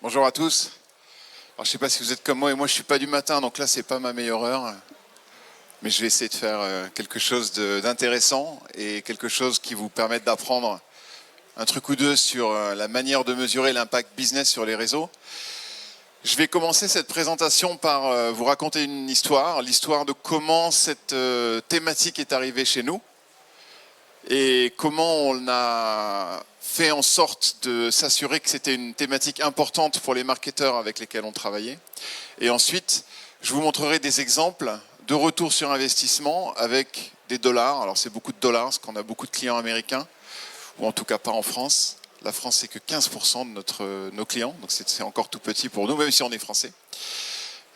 Bonjour à tous. Alors, je ne sais pas si vous êtes comme moi, et moi je ne suis pas du matin, donc là c'est pas ma meilleure heure. Mais je vais essayer de faire quelque chose d'intéressant et quelque chose qui vous permette d'apprendre un truc ou deux sur la manière de mesurer l'impact business sur les réseaux. Je vais commencer cette présentation par vous raconter une histoire, l'histoire de comment cette thématique est arrivée chez nous et comment on a fait en sorte de s'assurer que c'était une thématique importante pour les marketeurs avec lesquels on travaillait. Et ensuite, je vous montrerai des exemples de retour sur investissement avec des dollars. Alors c'est beaucoup de dollars, parce qu'on a beaucoup de clients américains, ou en tout cas pas en France. La France, c'est que 15% de nos clients, donc c'est encore tout petit pour nous, même si on est français.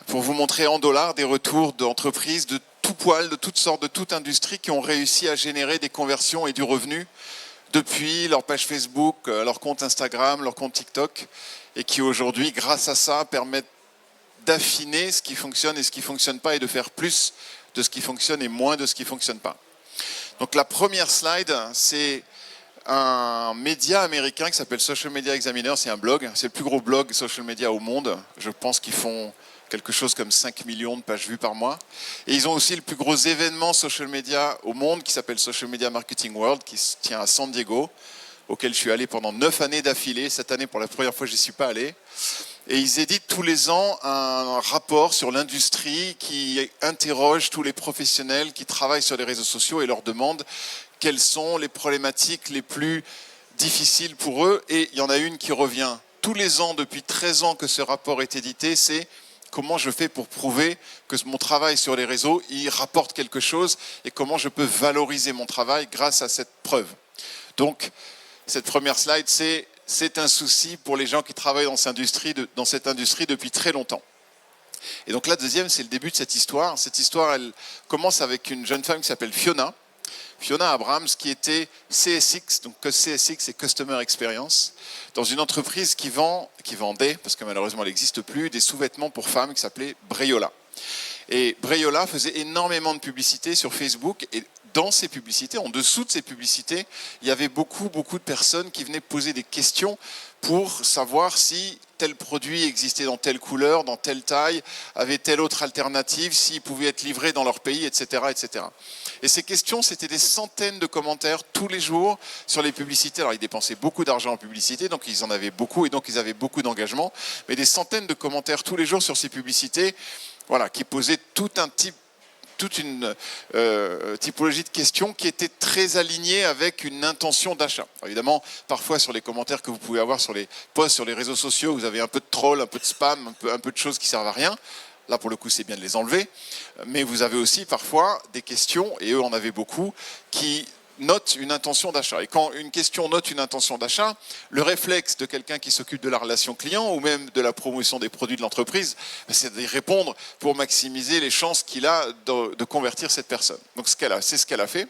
Pour vous montrer en dollars des retours d'entreprises de tout poil, de toutes sortes, de toute industrie, qui ont réussi à générer des conversions et du revenu depuis leur page Facebook, leur compte Instagram, leur compte TikTok, et qui aujourd'hui, grâce à ça, permettent d'affiner ce qui fonctionne et ce qui ne fonctionne pas, et de faire plus de ce qui fonctionne et moins de ce qui ne fonctionne pas. Donc la première slide, c'est un média américain qui s'appelle Social Media Examiner, c'est un blog, c'est le plus gros blog social media au monde. Je pense qu'ils font quelque chose comme 5 millions de pages vues par mois. Et ils ont aussi le plus gros événement social media au monde qui s'appelle Social Media Marketing World, qui se tient à San Diego, auquel je suis allé pendant 9 années d'affilée. Cette année, pour la première fois, je n'y suis pas allé. Et ils éditent tous les ans un rapport sur l'industrie qui interroge tous les professionnels qui travaillent sur les réseaux sociaux et leur demande quelles sont les problématiques les plus difficiles pour eux. Et il y en a une qui revient tous les ans, depuis 13 ans que ce rapport est édité, c'est comment je fais pour prouver que mon travail sur les réseaux, il rapporte quelque chose et comment je peux valoriser mon travail grâce à cette preuve. Donc, cette première slide, c'est un souci pour les gens qui travaillent dans cette industrie depuis très longtemps. Et donc la deuxième, c'est le début de cette histoire. Cette histoire, elle commence avec une jeune femme qui s'appelle Fiona Abrams, qui était CSX, donc CSX c'est Customer Experience, dans une entreprise qui vendait, parce que malheureusement elle n'existe plus, des sous-vêtements pour femmes qui s'appelait Breyola. Et Breyola faisait énormément de publicité sur Facebook, et dans ces publicités, en dessous de ces publicités, il y avait beaucoup de personnes qui venaient poser des questions pour savoir si tel produit existait dans telle couleur, dans telle taille, avait telle autre alternative, s'il pouvait être livré dans leur pays, etc., etc. Et ces questions, c'était des centaines de commentaires tous les jours sur les publicités. Alors, ils dépensaient beaucoup d'argent en publicité, donc ils en avaient beaucoup, et donc ils avaient beaucoup d'engagement, mais des centaines de commentaires tous les jours sur ces publicités, voilà, qui posaient toute une typologie de questions qui était très alignée avec une intention d'achat. Évidemment, parfois sur les commentaires que vous pouvez avoir sur les posts sur les réseaux sociaux, vous avez un peu de troll, un peu de spam, un peu de choses qui servent à rien. Là, pour le coup, c'est bien de les enlever. Mais vous avez aussi parfois des questions, et eux en avaient beaucoup, qui notent une intention d'achat. Et quand une question note une intention d'achat, le réflexe de quelqu'un qui s'occupe de la relation client ou même de la promotion des produits de l'entreprise, c'est d'y répondre pour maximiser les chances qu'il a de convertir cette personne. Donc c'est ce qu'elle a fait.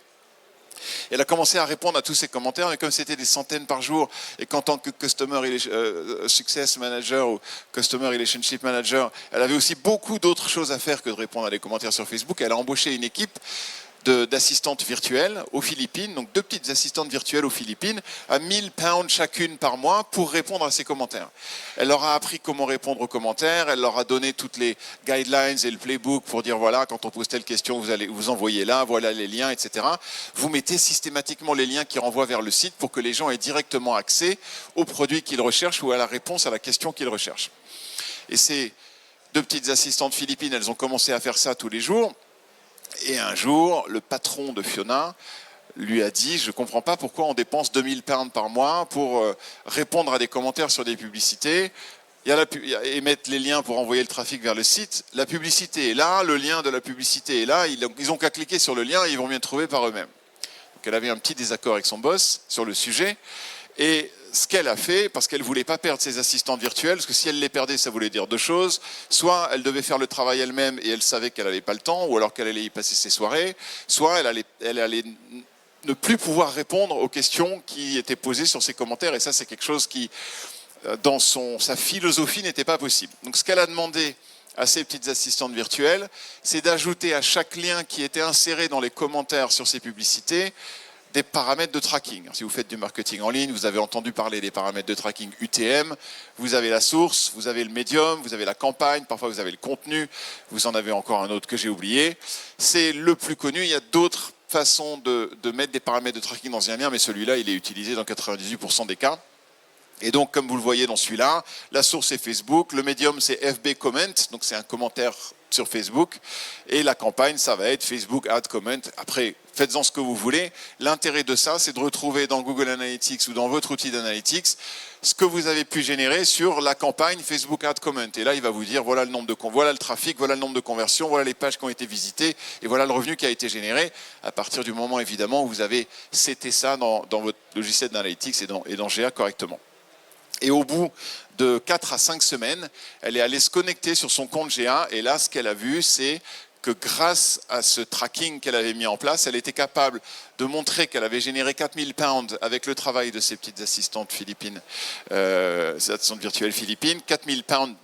Elle a commencé à répondre à tous ces commentaires, mais comme c'était des centaines par jour, et qu'en tant que Customer Success Manager ou Customer Relationship Manager, elle avait aussi beaucoup d'autres choses à faire que de répondre à des commentaires sur Facebook. Elle a embauché une équipe d'assistantes virtuelles aux Philippines, donc 2 petites assistantes virtuelles aux Philippines, à 1000 pounds chacune par mois pour répondre à ces commentaires. Elle leur a appris comment répondre aux commentaires, elle leur a donné toutes les guidelines et le playbook pour dire voilà, quand on pose telle question, vous allez vous envoyer là, voilà les liens, etc. Vous mettez systématiquement les liens qui renvoient vers le site pour que les gens aient directement accès aux produits qu'ils recherchent ou à la réponse à la question qu'ils recherchent. Et ces 2 petites assistantes philippines, elles ont commencé à faire ça tous les jours. Et un jour, le patron de Fiona lui a dit « Je ne comprends pas pourquoi on dépense 2000 pounds par mois pour répondre à des commentaires sur des publicités et mettre les liens pour envoyer le trafic vers le site. La publicité est là, le lien de la publicité est là, ils n'ont qu'à cliquer sur le lien et ils vont bien trouver par eux-mêmes. » Donc elle avait un petit désaccord avec son boss sur le sujet. Et ce qu'elle a fait, parce qu'elle ne voulait pas perdre ses assistantes virtuelles, parce que si elle les perdait, ça voulait dire 2 choses. Soit elle devait faire le travail elle-même et elle savait qu'elle n'avait pas le temps, ou alors qu'elle allait y passer ses soirées, soit elle allait ne plus pouvoir répondre aux questions qui étaient posées sur ses commentaires. Et ça, c'est quelque chose qui, dans sa philosophie, n'était pas possible. Donc ce qu'elle a demandé à ces petites assistantes virtuelles, c'est d'ajouter à chaque lien qui était inséré dans les commentaires sur ces publicités des paramètres de tracking. Alors, si vous faites du marketing en ligne, vous avez entendu parler des paramètres de tracking UTM, vous avez la source, vous avez le médium, vous avez la campagne, parfois vous avez le contenu, vous en avez encore un autre que j'ai oublié. C'est le plus connu, il y a d'autres façons de mettre des paramètres de tracking dans un lien, mais celui-là, il est utilisé dans 98% des cas. Et donc, comme vous le voyez dans celui-là, la source est Facebook, le médium c'est FB Comment, donc c'est un commentaire sur Facebook, et la campagne, ça va être Facebook Ad Comment. Après, faites-en ce que vous voulez. L'intérêt de ça, c'est de retrouver dans Google Analytics ou dans votre outil d'analytics ce que vous avez pu générer sur la campagne Facebook Ad Comment. Et là, il va vous dire, voilà le nombre de voilà le trafic, voilà le nombre de conversions, voilà les pages qui ont été visitées, et voilà le revenu qui a été généré, à partir du moment, évidemment, où vous avez seté ça dans votre logiciel d'analytics et dans GA correctement. Et au bout de 4 à 5 semaines, elle est allée se connecter sur son compte GA. Et là, ce qu'elle a vu, c'est que grâce à ce tracking qu'elle avait mis en place, elle était capable de montrer qu'elle avait généré 4000 pounds avec le travail de ses petites assistantes philippines, ces assistantes virtuelles philippines, 4000 pounds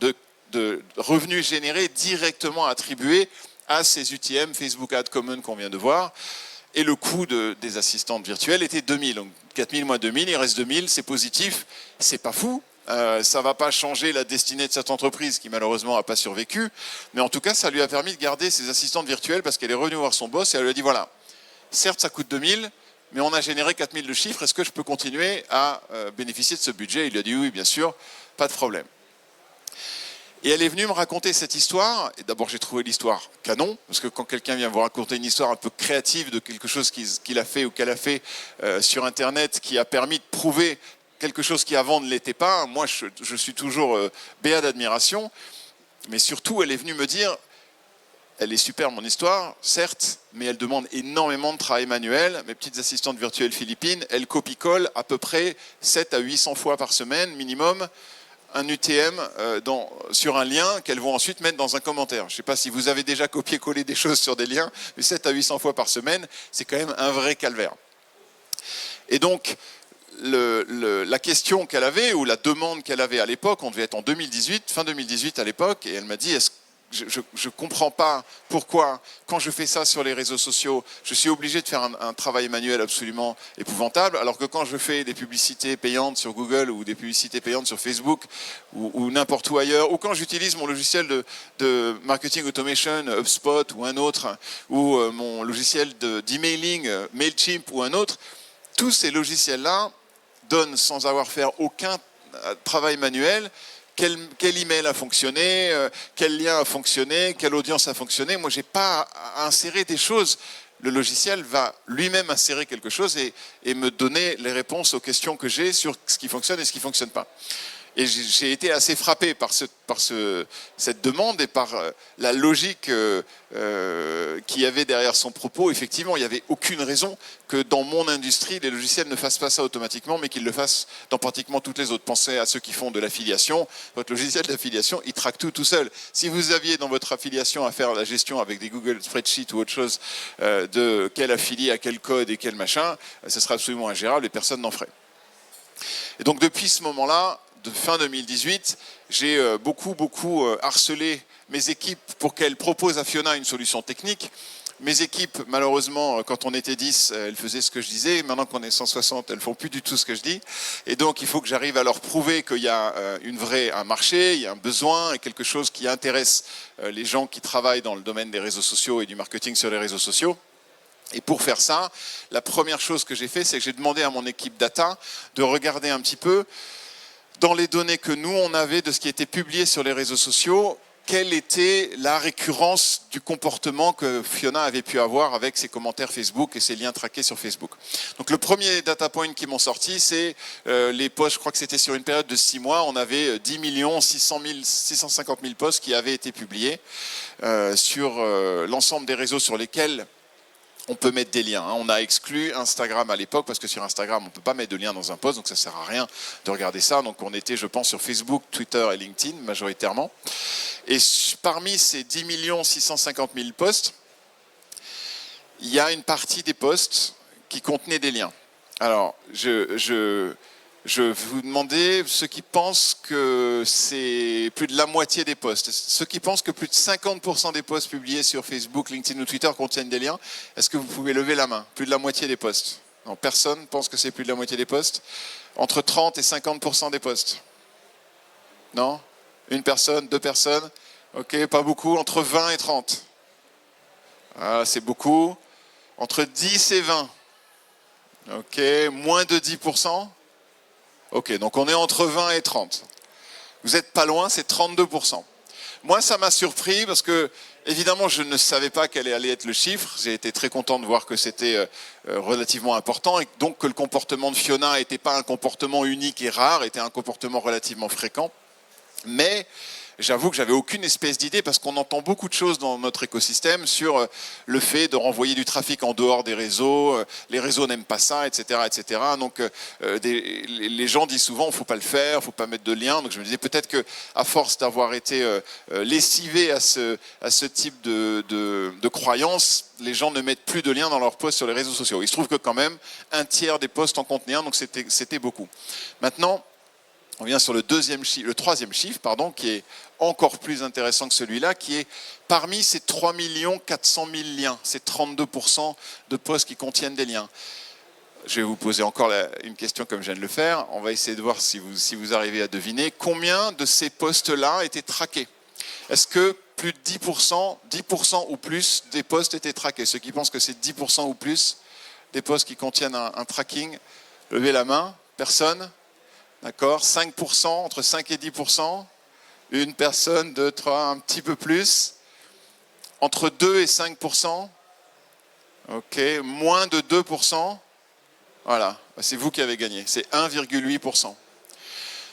de revenus générés directement attribués à ces UTM Facebook Ad Common qu'on vient de voir. Et le coût des assistantes virtuelles était 2000. Donc 4000 moins 2000, il reste 2000, c'est positif, c'est pas fou. Ça ne va pas changer la destinée de cette entreprise qui malheureusement n'a pas survécu. Mais en tout cas, ça lui a permis de garder ses assistantes virtuelles parce qu'elle est revenue voir son boss et elle lui a dit voilà, certes ça coûte 2000, mais on a généré 4000 de chiffres, est-ce que je peux continuer à bénéficier de ce budget? Il lui a dit oui, bien sûr, pas de problème. Et elle est venue me raconter cette histoire, et d'abord j'ai trouvé l'histoire canon, parce que quand quelqu'un vient vous raconter une histoire un peu créative de quelque chose qu'il a fait ou qu'elle a fait sur Internet, qui a permis de prouver quelque chose qui avant ne l'était pas, moi je suis toujours béat d'admiration, mais surtout elle est venue me dire, elle est super mon histoire, certes, mais elle demande énormément de travail manuel. Mes petites assistantes virtuelles philippines, elles copie-collent à peu près 7 à 800 fois par semaine minimum, un UTM sur un lien qu'elles vont ensuite mettre dans un commentaire. Je ne sais pas si vous avez déjà copié-collé des choses sur des liens, mais 7 à 800 fois par semaine, c'est quand même un vrai calvaire. Et donc, la question qu'elle avait, ou la demande qu'elle avait à l'époque, on devait être en 2018, fin 2018 à l'époque, et elle m'a dit, je ne comprends pas pourquoi, quand je fais ça sur les réseaux sociaux, je suis obligé de faire un travail manuel absolument épouvantable, alors que quand je fais des publicités payantes sur Google ou des publicités payantes sur Facebook ou n'importe où ailleurs, ou quand j'utilise mon logiciel de marketing automation, HubSpot ou un autre, ou mon logiciel d'emailing, Mailchimp ou un autre, tous ces logiciels-là donnent, sans avoir fait aucun travail manuel, quel email a fonctionné, quel lien a fonctionné, quelle audience a fonctionné. Moi, je n'ai pas à insérer des choses. Le logiciel va lui-même insérer quelque chose et me donner les réponses aux questions que j'ai sur ce qui fonctionne et ce qui ne fonctionne pas. Et j'ai été assez frappé par cette demande et par la logique qu'il y avait derrière son propos. Effectivement, il n'y avait aucune raison que dans mon industrie, les logiciels ne fassent pas ça automatiquement, mais qu'ils le fassent dans pratiquement toutes les autres. Pensez à ceux qui font de l'affiliation. Votre logiciel d'affiliation, il traque tout seul. Si vous aviez dans votre affiliation à faire la gestion avec des Google Spreadsheets ou autre chose de quel affilié à quel code et quel machin, ce serait absolument ingérable et personne n'en ferait. Et donc depuis ce moment-là, de fin 2018, j'ai beaucoup harcelé mes équipes pour qu'elles proposent à Fiona une solution technique. Mes équipes, malheureusement, quand on était 10, elles faisaient ce que je disais. Maintenant qu'on est 160, elles ne font plus du tout ce que je dis. Et donc, il faut que j'arrive à leur prouver qu'il y a un marché, il y a un besoin et quelque chose qui intéresse les gens qui travaillent dans le domaine des réseaux sociaux et du marketing sur les réseaux sociaux. Et pour faire ça, la première chose que j'ai fait, c'est que j'ai demandé à mon équipe data de regarder un petit peu dans les données que nous, on avait de ce qui était publié sur les réseaux sociaux, quelle était la récurrence du comportement que Fiona avait pu avoir avec ses commentaires Facebook et ses liens traqués sur Facebook. Donc le premier data point qui m'ont sorti, c'est les posts, je crois que c'était sur une période de 6 mois, on avait 10 650 000 posts qui avaient été publiés sur l'ensemble des réseaux sur lesquels on peut mettre des liens. On a exclu Instagram à l'époque parce que sur Instagram, on ne peut pas mettre de lien dans un post, donc ça ne sert à rien de regarder ça. Donc on était, je pense, sur Facebook, Twitter et LinkedIn majoritairement. Et parmi ces 10 650 000 posts, il y a une partie des posts qui contenaient des liens. Alors, je vais vous demander ceux qui pensent que c'est plus de la moitié des posts. Ceux qui pensent que plus de 50% des posts publiés sur Facebook, LinkedIn ou Twitter contiennent des liens, est-ce que vous pouvez lever la main? Plus de la moitié des posts. Non, personne pense que c'est plus de la moitié des postes. Entre 30 et 50% des postes. Non? Une personne, deux personnes. Ok, pas beaucoup. Entre 20 et 30. Ah, c'est beaucoup. Entre 10 et 20. Ok, moins de 10%. Ok, donc on est entre 20 et 30. Vous n'êtes pas loin, c'est 32%. Moi, ça m'a surpris parce que, évidemment, je ne savais pas quel allait être le chiffre. J'ai été très content de voir que c'était relativement important et donc que le comportement de Fiona n'était pas un comportement unique et rare, était un comportement relativement fréquent. Mais j'avoue que j'avais aucune espèce d'idée parce qu'on entend beaucoup de choses dans notre écosystème sur le fait de renvoyer du trafic en dehors des réseaux, les réseaux n'aiment pas ça, etc., etc. Donc les gens disent souvent, il ne faut pas le faire, il ne faut pas mettre de lien. Donc je me disais peut-être qu'à force d'avoir été lessivé à ce type de croyances, les gens ne mettent plus de liens dans leurs posts sur les réseaux sociaux. Il se trouve que quand même, un tiers des posts en contenaient un, donc c'était beaucoup. Maintenant, on vient sur le troisième chiffre, qui est encore plus intéressant que celui-là, qui est parmi ces 3 400 000 liens, ces 32% de posts qui contiennent des liens. Je vais vous poser encore une question comme je viens de le faire. On va essayer de voir si vous arrivez à deviner combien de ces posts-là étaient traqués. Est-ce que plus de 10% ou plus des posts étaient traqués? Ceux qui pensent que c'est 10% ou plus des posts qui contiennent un tracking, levez la main. Personne? D'accord, 5%, entre 5 et 10%, une personne, deux, trois, un petit peu plus, entre 2 et 5%, ok, moins de 2%, voilà, c'est vous qui avez gagné, c'est 1,8%.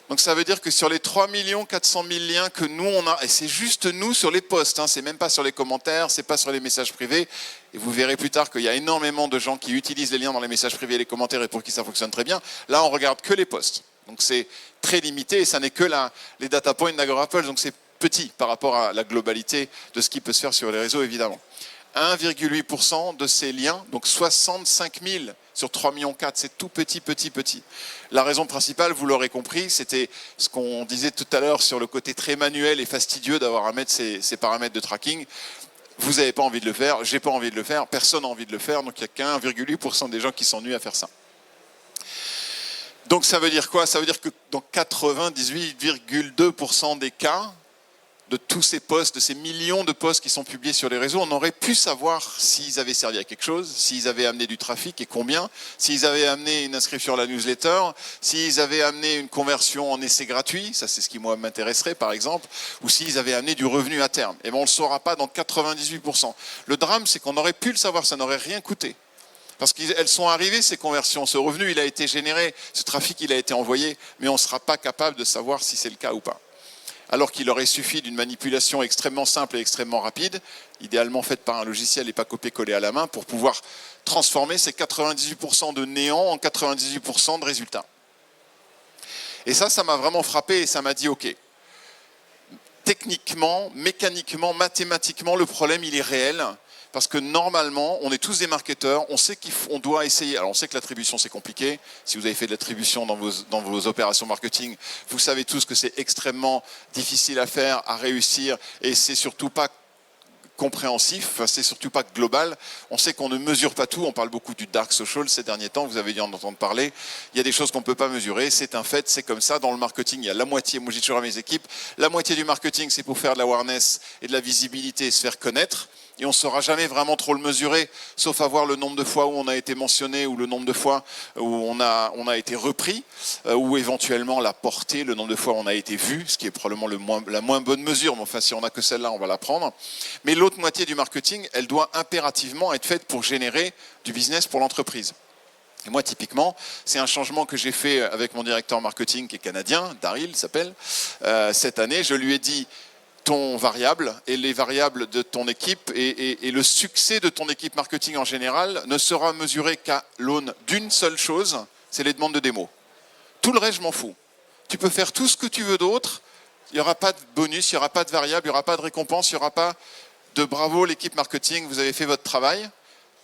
Donc ça veut dire que sur les 3 400 000 liens que nous on a, et c'est juste nous sur les posts, hein, c'est même pas sur les commentaires, c'est pas sur les messages privés, et vous verrez plus tard qu'il y a énormément de gens qui utilisent les liens dans les messages privés et les commentaires et pour qui ça fonctionne très bien. Là on regarde que les posts. Donc c'est très limité et ça n'est que les data points d'Agorapulse, donc c'est petit par rapport à la globalité de ce qui peut se faire sur les réseaux évidemment. 1,8% de ces liens, donc 65 000 sur 3,4 millions, c'est tout petit. La raison principale, vous l'aurez compris, c'était ce qu'on disait tout à l'heure sur le côté très manuel et fastidieux d'avoir à mettre ces paramètres de tracking. Vous n'avez pas envie de le faire, j'ai pas envie de le faire, personne n'a envie de le faire, donc il n'y a qu'1,8% des gens qui s'ennuient à faire ça. Donc ça veut dire quoi? Ça veut dire que dans 98,2% des cas, de tous ces posts, de ces millions de posts qui sont publiés sur les réseaux, on aurait pu savoir s'ils avaient servi à quelque chose, s'ils avaient amené du trafic et combien, s'ils avaient amené une inscription à la newsletter, s'ils avaient amené une conversion en essai gratuit, ça c'est ce qui moi m'intéresserait par exemple, ou s'ils avaient amené du revenu à terme. Et bien on ne le saura pas dans 98%. Le drame c'est qu'on aurait pu le savoir, ça n'aurait rien coûté. Parce qu'elles sont arrivées, ces conversions, ce revenu il a été généré, ce trafic il a été envoyé, mais on ne sera pas capable de savoir si c'est le cas ou pas. Alors qu'il aurait suffi d'une manipulation extrêmement simple et extrêmement rapide, idéalement faite par un logiciel et pas copié-collé à la main, pour pouvoir transformer ces 98% de néant en 98% de résultats. Et ça m'a vraiment frappé et ça m'a dit ok. Techniquement, mécaniquement, mathématiquement, le problème il est réel. Parce que normalement, on est tous des marketeurs, on sait qu'on doit essayer. Alors on sait que l'attribution c'est compliqué. Si vous avez fait de l'attribution dans vos opérations marketing, vous savez tous que c'est extrêmement difficile à faire, à réussir, et c'est surtout pas compréhensif, enfin, c'est surtout pas global. On sait qu'on ne mesure pas tout, on parle beaucoup du dark social ces derniers temps, vous avez dû en entendre parler. Il y a des choses qu'on ne peut pas mesurer, c'est un fait, c'est comme ça. Dans le marketing, il y a la moitié, moi je dis toujours à mes équipes, la moitié du marketing c'est pour faire de l'awareness et de la visibilité et se faire connaître. Et on ne saura jamais vraiment trop le mesurer, sauf à voir le nombre de fois où on a été mentionné ou le nombre de fois où on a été repris, ou éventuellement la portée, le nombre de fois où on a été vu, ce qui est probablement la moins bonne mesure, mais enfin si on n'a que celle-là, on va la prendre. Mais l'autre moitié du marketing, elle doit impérativement être faite pour générer du business pour l'entreprise. Et moi, typiquement, c'est un changement que j'ai fait avec mon directeur marketing qui est canadien, Daryl s'appelle, cette année. Je lui ai dit, ton variable et les variables de ton équipe et le succès de ton équipe marketing en général ne sera mesuré qu'à l'aune d'une seule chose, c'est les demandes de démo. Tout le reste, je m'en fous. Tu peux faire tout ce que tu veux d'autre, il n'y aura pas de bonus, il n'y aura pas de variable, il n'y aura pas de récompense, il n'y aura pas de bravo l'équipe marketing, vous avez fait votre travail.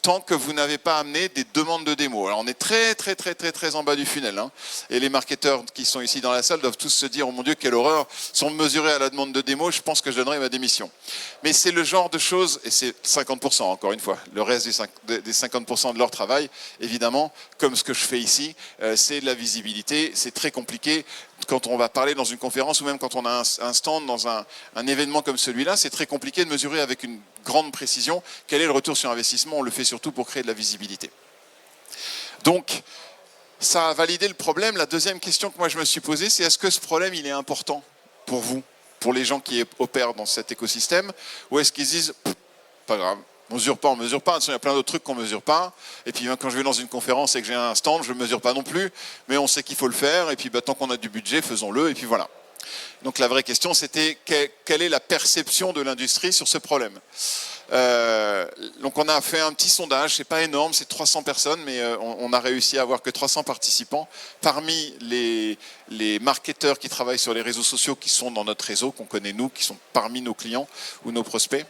tant que vous n'avez pas amené des demandes de démo. Alors on est très en bas du funnel, hein. Et les marketeurs qui sont ici dans la salle doivent tous se dire, oh mon Dieu, quelle horreur, si on me mesurait à la demande de démo, je pense que je donnerais ma démission. Mais c'est le genre de choses, et c'est 50% encore une fois, le reste des 50% de leur travail, évidemment, comme ce que je fais ici, c'est de la visibilité, c'est très compliqué. Quand on va parler dans une conférence ou même quand on a un stand dans un événement comme celui-là, c'est très compliqué de mesurer avec une grande précision quel est le retour sur investissement. On le fait surtout pour créer de la visibilité. Donc, ça a validé le problème. La deuxième question que moi je me suis posée, c'est est-ce que ce problème il est important pour vous, pour les gens qui opèrent dans cet écosystème, ou est-ce qu'ils disent pas grave, on mesure pas, il y a plein d'autres trucs qu'on mesure pas. Et puis quand je vais dans une conférence et que j'ai un stand, je ne mesure pas non plus, mais on sait qu'il faut le faire. Et puis tant qu'on a du budget, faisons-le. Et puis voilà. Donc la vraie question, c'était quelle est la perception de l'industrie sur ce problème. Donc on a fait un petit sondage, c'est pas énorme, c'est 300 personnes, mais on a réussi à avoir que 300 participants. Parmi les marketeurs qui travaillent sur les réseaux sociaux, qui sont dans notre réseau, qu'on connaît nous, qui sont parmi nos clients ou nos prospects.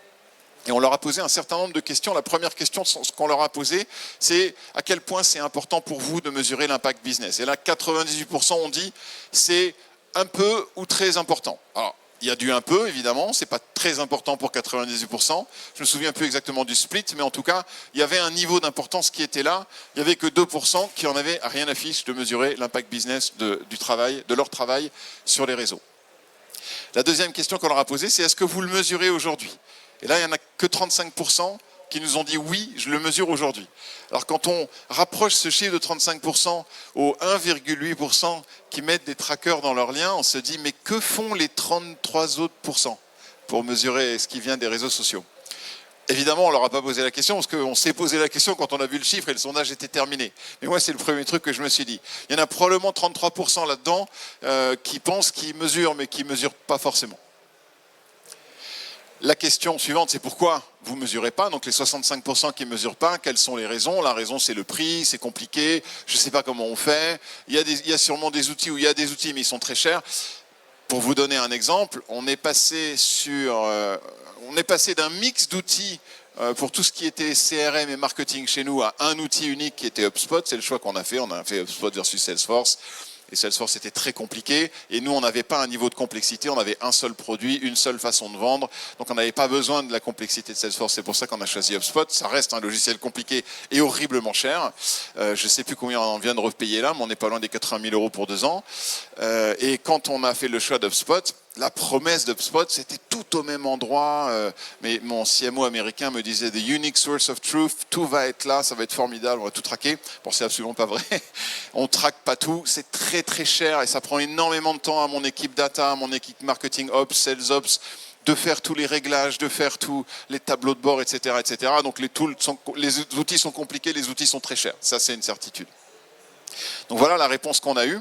Et on leur a posé un certain nombre de questions. La première question qu'on leur a posée, c'est à quel point c'est important pour vous de mesurer l'impact business. Et là, 98% ont dit c'est un peu ou très important. Alors, il y a du un peu, évidemment, c'est pas très important pour 98%. Je me souviens plus exactement du split, mais en tout cas, il y avait un niveau d'importance qui était là. Il n'y avait que 2% qui en avaient rien à fiche de mesurer l'impact business du travail, de leur travail sur les réseaux. La deuxième question qu'on leur a posée, c'est est-ce que vous le mesurez aujourd'hui ? Et là, il n'y en a que 35% qui nous ont dit oui, je le mesure aujourd'hui. Alors quand on rapproche ce chiffre de 35% aux 1,8% qui mettent des trackers dans leurs liens, on se dit mais que font les 33 autres pourcents pour mesurer ce qui vient des réseaux sociaux ? Évidemment, on ne leur a pas posé la question parce qu'on s'est posé la question quand on a vu le chiffre et le sondage était terminé. Mais moi, c'est le premier truc que je me suis dit. Il y en a probablement 33% là-dedans qui pensent qu'ils mesurent, mais qui ne mesurent pas forcément. La question suivante, c'est pourquoi vous ne mesurez pas? Donc les 65% qui ne mesurent pas, quelles sont les raisons? La raison, c'est le prix, c'est compliqué, je ne sais pas comment on fait. Il y a sûrement des outils où il y a des outils, mais ils sont très chers. Pour vous donner un exemple, on est passé d'un mix d'outils pour tout ce qui était CRM et marketing chez nous à un outil unique qui était HubSpot. C'est le choix qu'on a fait. On a fait HubSpot versus Salesforce. Et Salesforce était très compliqué et nous on n'avait pas un niveau de complexité, on avait un seul produit, une seule façon de vendre, donc on n'avait pas besoin de la complexité de Salesforce, c'est pour ça qu'on a choisi HubSpot. Ça reste un logiciel compliqué et horriblement cher, je ne sais plus combien on vient de repayer là, mais on n'est pas loin des 80 000 € pour 2 ans, et quand on a fait le choix d'HubSpot, la promesse d'HubSpot, c'était tout au même endroit, mais mon CMO américain me disait « The unique source of truth », tout va être là, ça va être formidable, on va tout traquer. Bon, c'est absolument pas vrai, on traque pas tout, c'est très cher et ça prend énormément de temps à mon équipe data, à mon équipe marketing ops, sales ops, de faire tous les réglages, de faire tous les tableaux de bord, etc. Donc les outils sont compliqués, les outils sont très chers, ça c'est une certitude. Donc voilà la réponse qu'on a eue.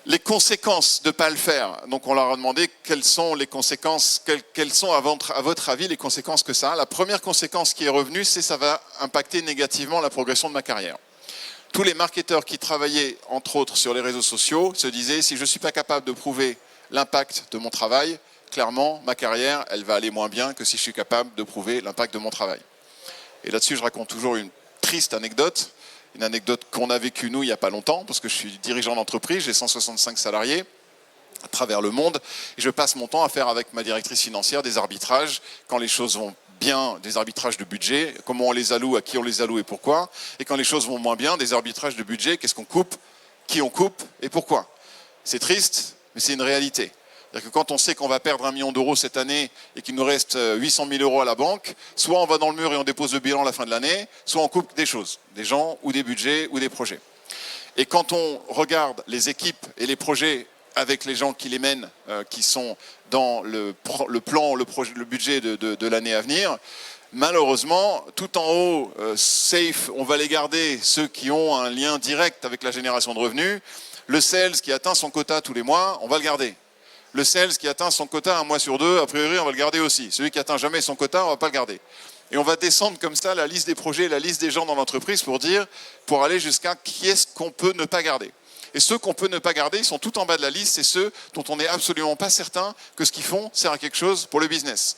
Les conséquences de ne pas le faire, donc on leur a demandé quelles sont les conséquences, quelles sont à votre avis les conséquences que ça a. La première conséquence qui est revenue, c'est que ça va impacter négativement la progression de ma carrière. Tous les marketeurs qui travaillaient entre autres sur les réseaux sociaux se disaient si je ne suis pas capable de prouver l'impact de mon travail, clairement ma carrière elle va aller moins bien que si je suis capable de prouver l'impact de mon travail. Et là-dessus je raconte toujours une triste anecdote. Une anecdote qu'on a vécue nous il n'y a pas longtemps, parce que je suis dirigeant d'entreprise, j'ai 165 salariés à travers le monde, et je passe mon temps à faire avec ma directrice financière des arbitrages, quand les choses vont bien, des arbitrages de budget, comment on les alloue, à qui on les alloue et pourquoi, et quand les choses vont moins bien, des arbitrages de budget, qu'est-ce qu'on coupe, qui on coupe et pourquoi. C'est triste, mais c'est une réalité. C'est-à-dire que quand on sait qu'on va perdre 1 million d'euros cette année et qu'il nous reste 800 000 € à la banque, soit on va dans le mur et on dépose le bilan à la fin de l'année, soit on coupe des choses, des gens ou des budgets ou des projets. Et quand on regarde les équipes et les projets avec les gens qui les mènent, qui sont dans le plan, le budget de l'année à venir, malheureusement, tout en haut, safe, on va les garder, ceux qui ont un lien direct avec la génération de revenus. Le sales qui atteint son quota tous les mois, on va le garder. Le sales qui atteint son quota 1 mois sur 2, a priori, on va le garder aussi. Celui qui atteint jamais son quota, on ne va pas le garder. Et on va descendre comme ça la liste des projets, la liste des gens dans l'entreprise pour aller jusqu'à qui est-ce qu'on peut ne pas garder. Et ceux qu'on peut ne pas garder, ils sont tout en bas de la liste, c'est ceux dont on n'est absolument pas certain que ce qu'ils font sert à quelque chose pour le business.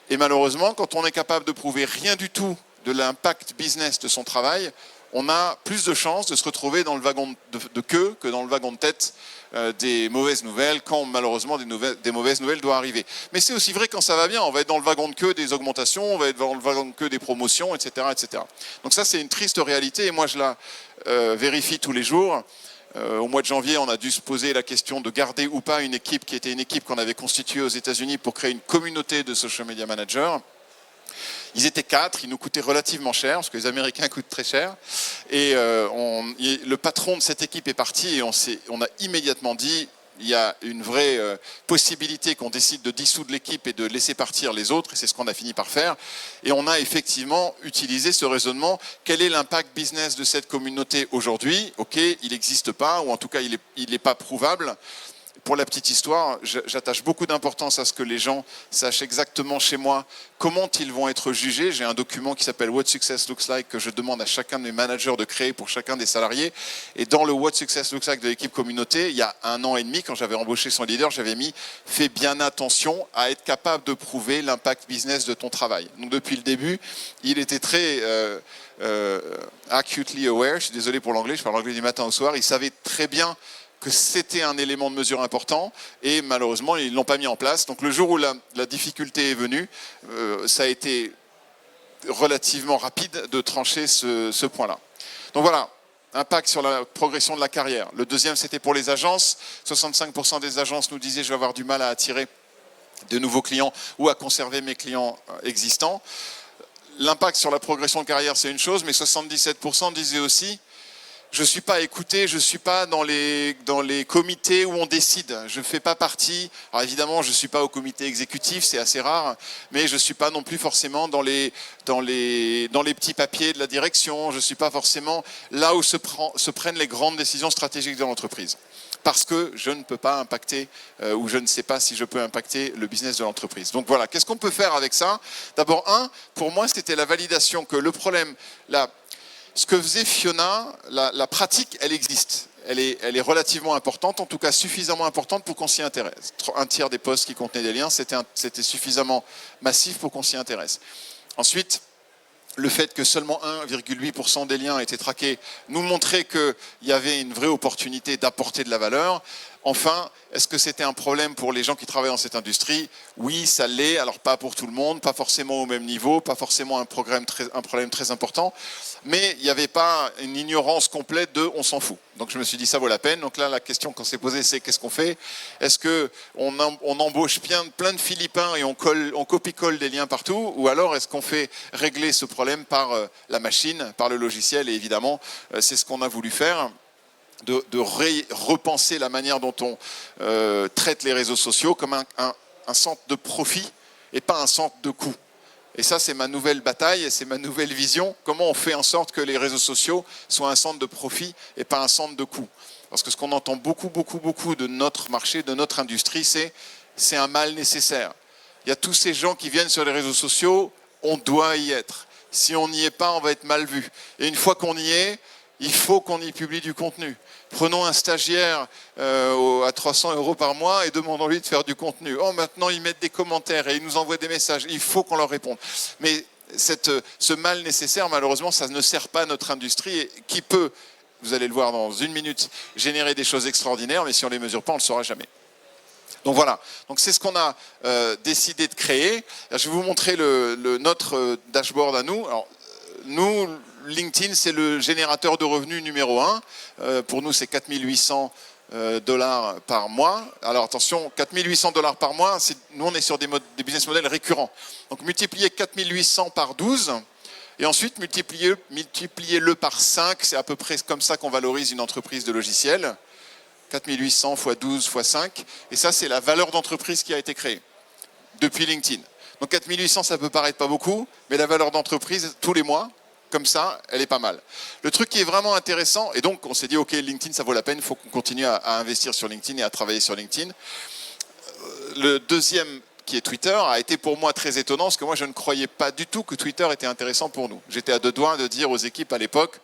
Et malheureusement, quand on est capable de prouver rien du tout de l'impact business de son travail, on a plus de chances de se retrouver dans le wagon de queue que dans le wagon de tête des mauvaises nouvelles, quand malheureusement des mauvaises nouvelles doivent arriver. Mais c'est aussi vrai quand ça va bien, on va être dans le wagon de queue des augmentations, on va être dans le wagon de queue des promotions, etc. etc. Donc ça, c'est une triste réalité, et moi je la vérifie tous les jours. Au mois de janvier, on a dû se poser la question de garder ou pas une équipe qui était une équipe qu'on avait constituée aux États-Unis pour créer une communauté de social media managers. Ils étaient 4, ils nous coûtaient relativement cher, parce que les Américains coûtent très cher. Et le patron de cette équipe est parti, et on a immédiatement dit, il y a une vraie possibilité qu'on décide de dissoudre l'équipe et de laisser partir les autres, et c'est ce qu'on a fini par faire. Et on a effectivement utilisé ce raisonnement. Quel est l'impact business de cette communauté aujourd'hui? Ok, il n'existe pas, ou en tout cas il n'est pas prouvable. Pour la petite histoire, j'attache beaucoup d'importance à ce que les gens sachent exactement chez moi comment ils vont être jugés. J'ai un document qui s'appelle What Success Looks Like que je demande à chacun de mes managers de créer pour chacun des salariés. Et dans le What Success Looks Like de l'équipe communauté, il y a 1 an et demi, quand j'avais embauché son leader, j'avais mis « Fais bien attention à être capable de prouver l'impact business de ton travail ». Donc depuis le début, il était très acutely aware, je suis désolé pour l'anglais, je parle anglais du matin au soir, il savait très bien que c'était un élément de mesure important, et malheureusement ils ne l'ont pas mis en place. Donc le jour où la difficulté est venue, ça a été relativement rapide de trancher ce point-là. Donc voilà, impact sur la progression de la carrière. Le deuxième, c'était pour les agences. 65% des agences nous disaient je vais avoir du mal à attirer de nouveaux clients ou à conserver mes clients existants. L'impact sur la progression de carrière, c'est une chose, mais 77% disaient aussi je ne suis pas écouté, je ne suis pas dans les comités où on décide. Je ne fais pas partie. Alors évidemment, je ne suis pas au comité exécutif, c'est assez rare, mais je ne suis pas non plus forcément dans les petits papiers de la direction. Je ne suis pas forcément là où se prennent les grandes décisions stratégiques de l'entreprise. Parce que je ne peux pas impacter, ou je ne sais pas si je peux impacter le business de l'entreprise. Donc voilà, qu'est-ce qu'on peut faire avec ça? D'abord, pour moi, c'était la validation que le problème, ce que faisait Fiona, la pratique, elle existe. Elle est relativement importante, en tout cas suffisamment importante pour qu'on s'y intéresse. 1/3 des postes qui contenaient des liens, c'était suffisamment massif pour qu'on s'y intéresse. Ensuite, le fait que seulement 1,8% des liens étaient traqués nous montrait qu'il y avait une vraie opportunité d'apporter de la valeur. Enfin, est-ce que c'était un problème pour les gens qui travaillent dans cette industrie? Oui, ça l'est. Alors pas pour tout le monde, pas forcément au même niveau, pas forcément un problème très important. Mais il n'y avait pas une ignorance complète de « on s'en fout ». Donc je me suis dit ça vaut la peine. Donc là, la question qu'on s'est posée, c'est qu'est-ce qu'on fait? Est-ce qu'on embauche plein de Philippins et on copie-colle des liens partout? Ou alors est-ce qu'on fait régler ce problème par la machine, par le logiciel? Et évidemment, c'est ce qu'on a voulu faire. De repenser la manière dont on traite les réseaux sociaux comme un centre de profit et pas un centre de coût. Et ça, c'est ma nouvelle bataille et c'est ma nouvelle vision. Comment on fait en sorte que les réseaux sociaux soient un centre de profit et pas un centre de coût? Parce que ce qu'on entend beaucoup de notre marché, de notre industrie, c'est un mal nécessaire. Il y a tous ces gens qui viennent sur les réseaux sociaux, on doit y être. Si on n'y est pas, on va être mal vu. Et une fois qu'on y est, il faut qu'on y publie du contenu. Prenons un stagiaire à 300 € par mois et demandons-lui de faire du contenu. Oh, maintenant, ils mettent des commentaires et ils nous envoient des messages. Il faut qu'on leur réponde. Mais ce mal nécessaire, malheureusement, ça ne sert pas à notre industrie et qui peut, vous allez le voir dans 1 minute, générer des choses extraordinaires, mais si on ne les mesure pas, on ne le saura jamais. Donc voilà, donc c'est ce qu'on a décidé de créer. Je vais vous montrer notre dashboard à nous. Alors, nous, LinkedIn, c'est le générateur de revenus numéro 1. Pour nous, c'est 4 800 $ par mois. Alors attention, 4 800 $ par mois, nous on est sur des business models récurrents. Donc multipliez 4 800 par 12 et ensuite multipliez-le par 5. C'est à peu près comme ça qu'on valorise une entreprise de logiciels. 4 800 x 12 x 5. Et ça, c'est la valeur d'entreprise qui a été créée depuis LinkedIn. Donc 4 800, ça peut paraître pas beaucoup, mais la valeur d'entreprise, tous les mois, comme ça, elle est pas mal. Le truc qui est vraiment intéressant, et donc on s'est dit, ok, LinkedIn, ça vaut la peine, il faut qu'on continue à investir sur LinkedIn et à travailler sur LinkedIn. Le deuxième, qui est Twitter, a été pour moi très étonnant, parce que moi, je ne croyais pas du tout que Twitter était intéressant pour nous. J'étais à 2 doigts de dire aux équipes à l'époque,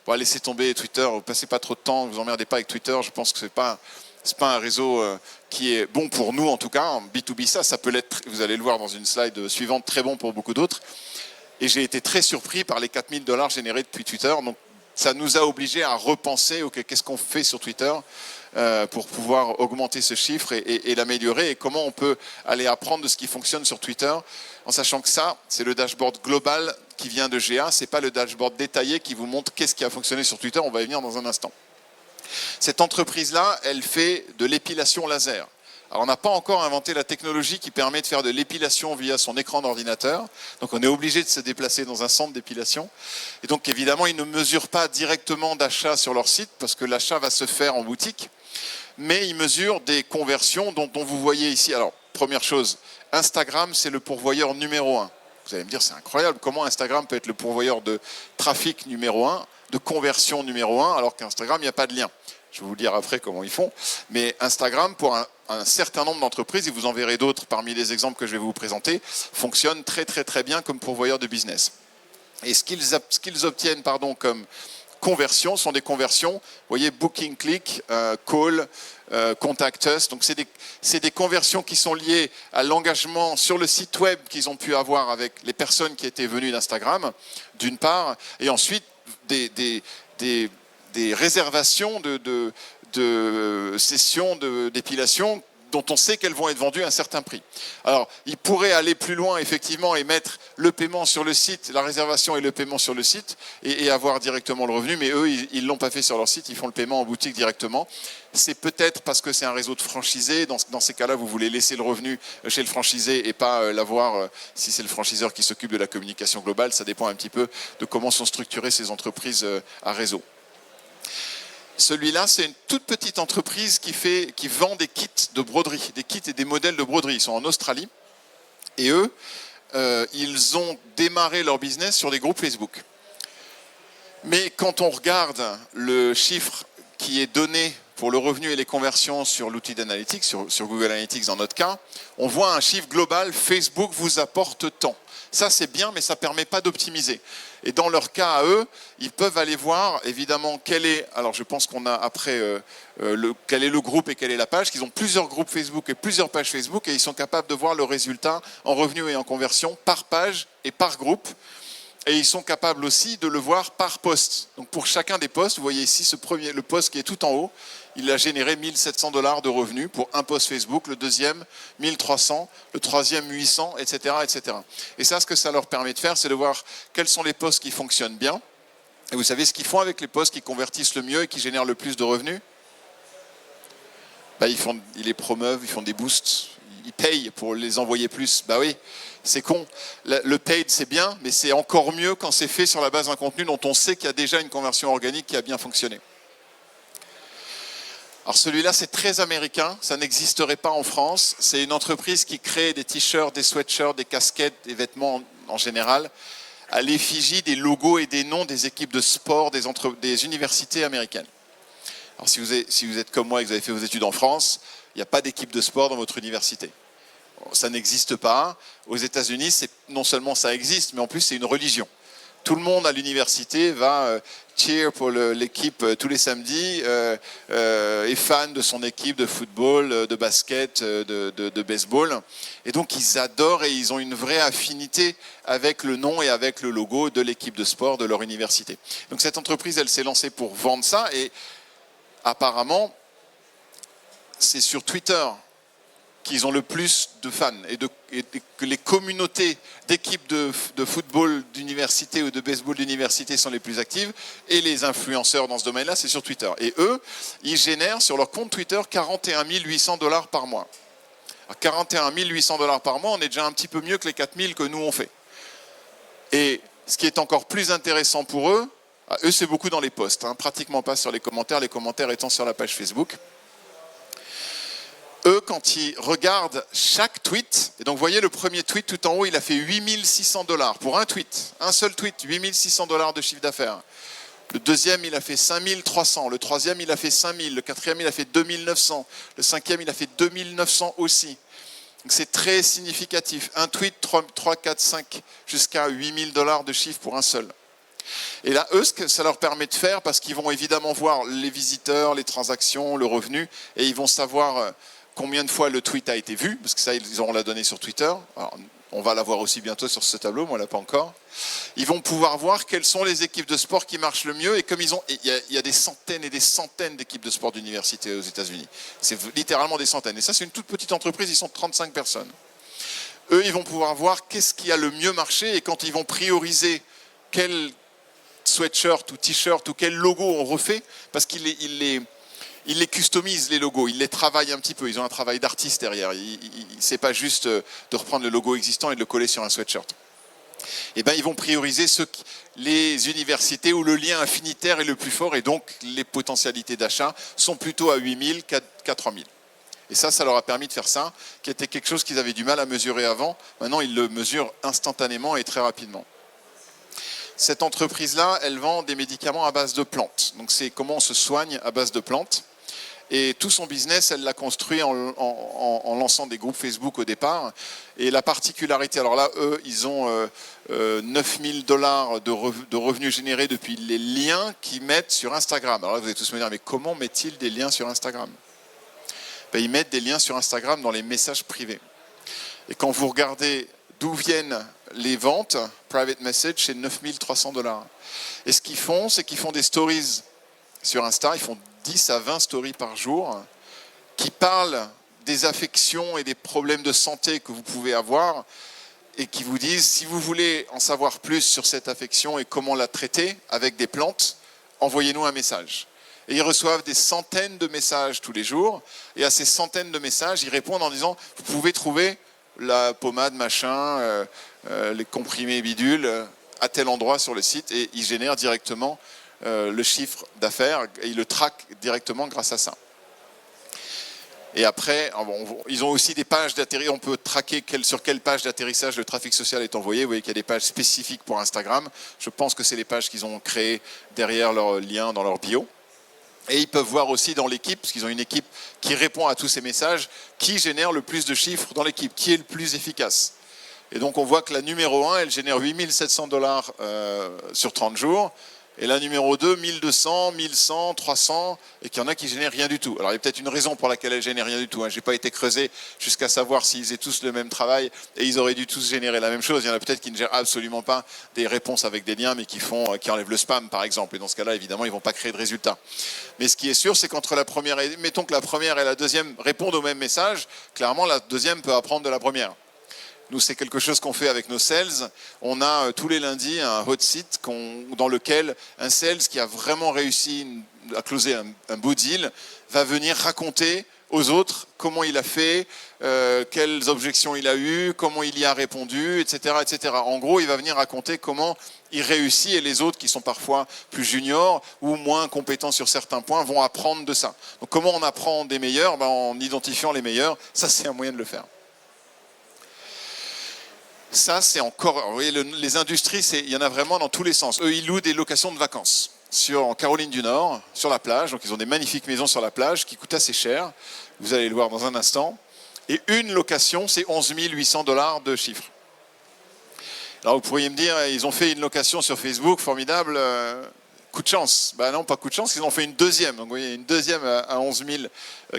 bon, laissez tomber Twitter, vous passez pas trop de temps, vous emmerdez pas avec Twitter, je pense que c'est pas C'est pas un réseau qui est bon pour nous en tout cas. En B2B ça peut l'être, vous allez le voir dans une slide suivante, très bon pour beaucoup d'autres. Et j'ai été très surpris par les $4000 générés depuis Twitter. Donc ça nous a obligés à repenser, ok, qu'est-ce qu'on fait sur Twitter pour pouvoir augmenter ce chiffre et l'améliorer, et comment on peut aller apprendre de ce qui fonctionne sur Twitter, en sachant que ça, c'est le dashboard global qui vient de GA, c'est pas le dashboard détaillé qui vous montre qu'est-ce qui a fonctionné sur Twitter, on va y venir dans un instant. Cette entreprise-là, elle fait de l'épilation laser. Alors on n'a pas encore inventé la technologie qui permet de faire de l'épilation via son écran d'ordinateur, donc on est obligé de se déplacer dans un centre d'épilation. Et donc évidemment, ils ne mesurent pas directement d'achat sur leur site, parce que l'achat va se faire en boutique, mais ils mesurent des conversions dont vous voyez ici. Alors, première chose, Instagram, c'est le pourvoyeur numéro 1. Vous allez me dire, c'est incroyable, comment Instagram peut être le pourvoyeur de trafic numéro 1, de conversion numéro 1, alors qu'Instagram, il n'y a pas de lien. Je vais vous dire après comment ils font. Mais Instagram, pour un certain nombre d'entreprises, et vous en verrez d'autres parmi les exemples que je vais vous présenter, fonctionne très très très bien comme pourvoyeur de business. Et ce qu'ils obtiennent comme conversions sont des conversions, vous voyez, booking click, call, contact us. Donc c'est des conversions qui sont liées à l'engagement sur le site web qu'ils ont pu avoir avec les personnes qui étaient venues d'Instagram, d'une part, et ensuite des réservations de sessions d'épilation dont on sait qu'elles vont être vendues à un certain prix. Alors, ils pourraient aller plus loin, effectivement, et mettre le paiement sur le site, la réservation et le paiement sur le site, et avoir directement le revenu, mais eux, ils ne l'ont pas fait sur leur site, ils font le paiement en boutique directement. C'est peut-être parce que c'est un réseau de franchisés, dans ces cas-là, vous voulez laisser le revenu chez le franchisé et pas l'avoir si c'est le franchiseur qui s'occupe de la communication globale. Ça dépend un petit peu de comment sont structurées ces entreprises à réseau. Celui-là, c'est une toute petite entreprise qui vend des kits de broderie, des kits et des modèles de broderie. Ils sont en Australie et eux, ils ont démarré leur business sur des groupes Facebook. Mais quand on regarde le chiffre qui est donné pour le revenu et les conversions sur l'outil d'analytics, sur Google Analytics dans notre cas, on voit un chiffre global, Facebook vous apporte tant. Ça c'est bien, mais ça ne permet pas d'optimiser. Et dans leur cas à eux, ils peuvent aller voir évidemment quel est, alors je pense qu'on a après quel est le groupe et quelle est la page, qu'ils ont plusieurs groupes Facebook et plusieurs pages Facebook, et ils sont capables de voir le résultat en revenus et en conversion par page et par groupe. Et ils sont capables aussi de le voir par poste. Donc pour chacun des postes, vous voyez ici le poste qui est tout en haut, il a généré $1700 de revenus pour un post Facebook, le deuxième 1300, le troisième 800, etc., etc. Et ça, ce que ça leur permet de faire, c'est de voir quels sont les posts qui fonctionnent bien. Et vous savez ce qu'ils font avec les posts qui convertissent le mieux et qui génèrent le plus de revenus ? Ils les promeuvent, ils font des boosts, ils payent pour les envoyer plus. Oui, c'est con. Le paid, c'est bien, mais c'est encore mieux quand c'est fait sur la base d'un contenu dont on sait qu'il y a déjà une conversion organique qui a bien fonctionné. Alors celui-là, c'est très américain, ça n'existerait pas en France. C'est une entreprise qui crée des t-shirts, des sweatshirts, des casquettes, des vêtements en général, à l'effigie des logos et des noms des équipes de sport des universités américaines. Alors si vous êtes comme moi et que vous avez fait vos études en France, il n'y a pas d'équipe de sport dans votre université. Ça n'existe pas. Aux États-Unis, non seulement ça existe, mais en plus c'est une religion. Tout le monde à l'université va cheer pour l'équipe tous les samedis, est fan de son équipe de football, de basket, de baseball. Et donc ils adorent et ils ont une vraie affinité avec le nom et avec le logo de l'équipe de sport de leur université. Donc cette entreprise, elle s'est lancée pour vendre ça, et apparemment, c'est sur Twitter qu'ils ont le plus de fans et que les communautés d'équipes de football d'université ou de baseball d'université sont les plus actives, et les influenceurs dans ce domaine-là, c'est sur Twitter. Et eux, ils génèrent sur leur compte Twitter $41 800 par mois. Alors, $41 800 par mois, on est déjà un petit peu mieux que les 4 000 que nous on fait. Et ce qui est encore plus intéressant pour eux, c'est beaucoup dans les posts, pratiquement pas sur les commentaires étant sur la page Facebook. Eux, quand ils regardent chaque tweet, et donc vous voyez le premier tweet tout en haut, il a fait $8 600 pour un tweet, un seul tweet, $8 600 de chiffre d'affaires. Le deuxième, il a fait 5 300, le troisième, il a fait 5 000, le quatrième, il a fait 2 900, le cinquième, il a fait 2 900 aussi. Donc c'est très significatif. Un tweet, 3, 4, 5, jusqu'à $8 000 de chiffre pour un seul. Et là, eux, ce que ça leur permet de faire, parce qu'ils vont évidemment voir les visiteurs, les transactions, le revenu, et ils vont savoir combien de fois le tweet a été vu, parce que ça, ils auront la donnée sur Twitter. Alors, on va la voir aussi bientôt sur ce tableau, moi, on l'a pas encore. Ils vont pouvoir voir quelles sont les équipes de sport qui marchent le mieux, et comme il y a des centaines et des centaines d'équipes de sport d'université aux États-Unis. C'est littéralement des centaines. Et ça, c'est une toute petite entreprise, ils sont 35 personnes. Eux, ils vont pouvoir voir qu'est-ce qui a le mieux marché, et quand ils vont prioriser quel sweatshirt ou t-shirt ou quel logo on refait, parce qu'ils les customisent, les logos, ils les travaillent un petit peu, ils ont un travail d'artiste derrière. C'est pas juste de reprendre le logo existant et de le coller sur un sweatshirt. Et ben, ils vont prioriser les universités où le lien affinitaire est le plus fort, et donc les potentialités d'achat sont plutôt à 8000 qu'à 3000. Et ça leur a permis de faire ça, qui était quelque chose qu'ils avaient du mal à mesurer avant. Maintenant, ils le mesurent instantanément et très rapidement. Cette entreprise-là, elle vend des médicaments à base de plantes. Donc c'est comment on se soigne à base de plantes. Et tout son business, elle l'a construit en lançant des groupes Facebook au départ. Et la particularité, alors là, eux, ils ont 9000 $ de revenus générés depuis les liens qu'ils mettent sur Instagram. Alors là, vous allez tous me dire, mais comment mettent-ils des liens sur Instagram? Ben, ils mettent des liens sur Instagram dans les messages privés. Et quand vous regardez d'où viennent les ventes, private message, c'est 9300 $. Et ce qu'ils font, c'est qu'ils font des stories sur Insta, ils font 10 à 20 stories par jour, qui parlent des affections et des problèmes de santé que vous pouvez avoir, et qui vous disent, si vous voulez en savoir plus sur cette affection et comment la traiter avec des plantes, envoyez-nous un message. Et ils reçoivent des centaines de messages tous les jours, et à ces centaines de messages, ils répondent en disant, vous pouvez trouver la pommade machin, les comprimés bidules à tel endroit sur le site, et ils génèrent directement le chiffre d'affaires, et ils le traquent directement grâce à ça. Et après, ils ont aussi des pages d'atterrissage, on peut traquer sur quelle page d'atterrissage le trafic social est envoyé. Vous voyez qu'il y a des pages spécifiques pour Instagram. Je pense que c'est les pages qu'ils ont créées derrière leur lien dans leur bio. Et ils peuvent voir aussi dans l'équipe, parce qu'ils ont une équipe qui répond à tous ces messages, qui génère le plus de chiffres dans l'équipe, qui est le plus efficace. Et donc on voit que la numéro 1, elle génère 8700 $ sur 30 jours, et la numéro 2, 1200, 1100, 300, et qu'il y en a qui génèrent rien du tout. Alors il y a peut-être une raison pour laquelle elle génère rien du tout. Je n'ai pas été creusé jusqu'à savoir s'ils faisaient tous le même travail, et ils auraient dû tous générer la même chose. Il y en a peut-être qui ne gèrent absolument pas des réponses avec des liens, mais qui enlèvent le spam, par exemple. Et dans ce cas-là, évidemment, ils ne vont pas créer de résultats. Mais ce qui est sûr, c'est qu'entre la première et... Mettons que la première et la deuxième répondent au même message, clairement, la deuxième peut apprendre de la première. Nous, c'est quelque chose qu'on fait avec nos sales. On a tous les lundis un hot seat dans lequel un sales qui a vraiment réussi à closer un beau deal va venir raconter aux autres comment il a fait, quelles objections il a eues, comment il y a répondu, etc., etc. En gros, il va venir raconter comment il réussit, et les autres qui sont parfois plus juniors ou moins compétents sur certains points vont apprendre de ça. Donc comment on apprend des meilleurs? En identifiant les meilleurs. Ça, c'est un moyen de le faire. Ça, c'est encore... Vous voyez, les industries, il y en a vraiment dans tous les sens. Eux, ils louent des locations de vacances en Caroline du Nord, sur la plage. Donc, ils ont des magnifiques maisons sur la plage qui coûtent assez cher. Vous allez le voir dans un instant. Et une location, c'est 11 800 $ de chiffre. Alors, vous pourriez me dire, ils ont fait une location sur Facebook, formidable, coup de chance. Ben non, pas coup de chance, ils ont fait une deuxième. Donc, vous voyez, une deuxième à 11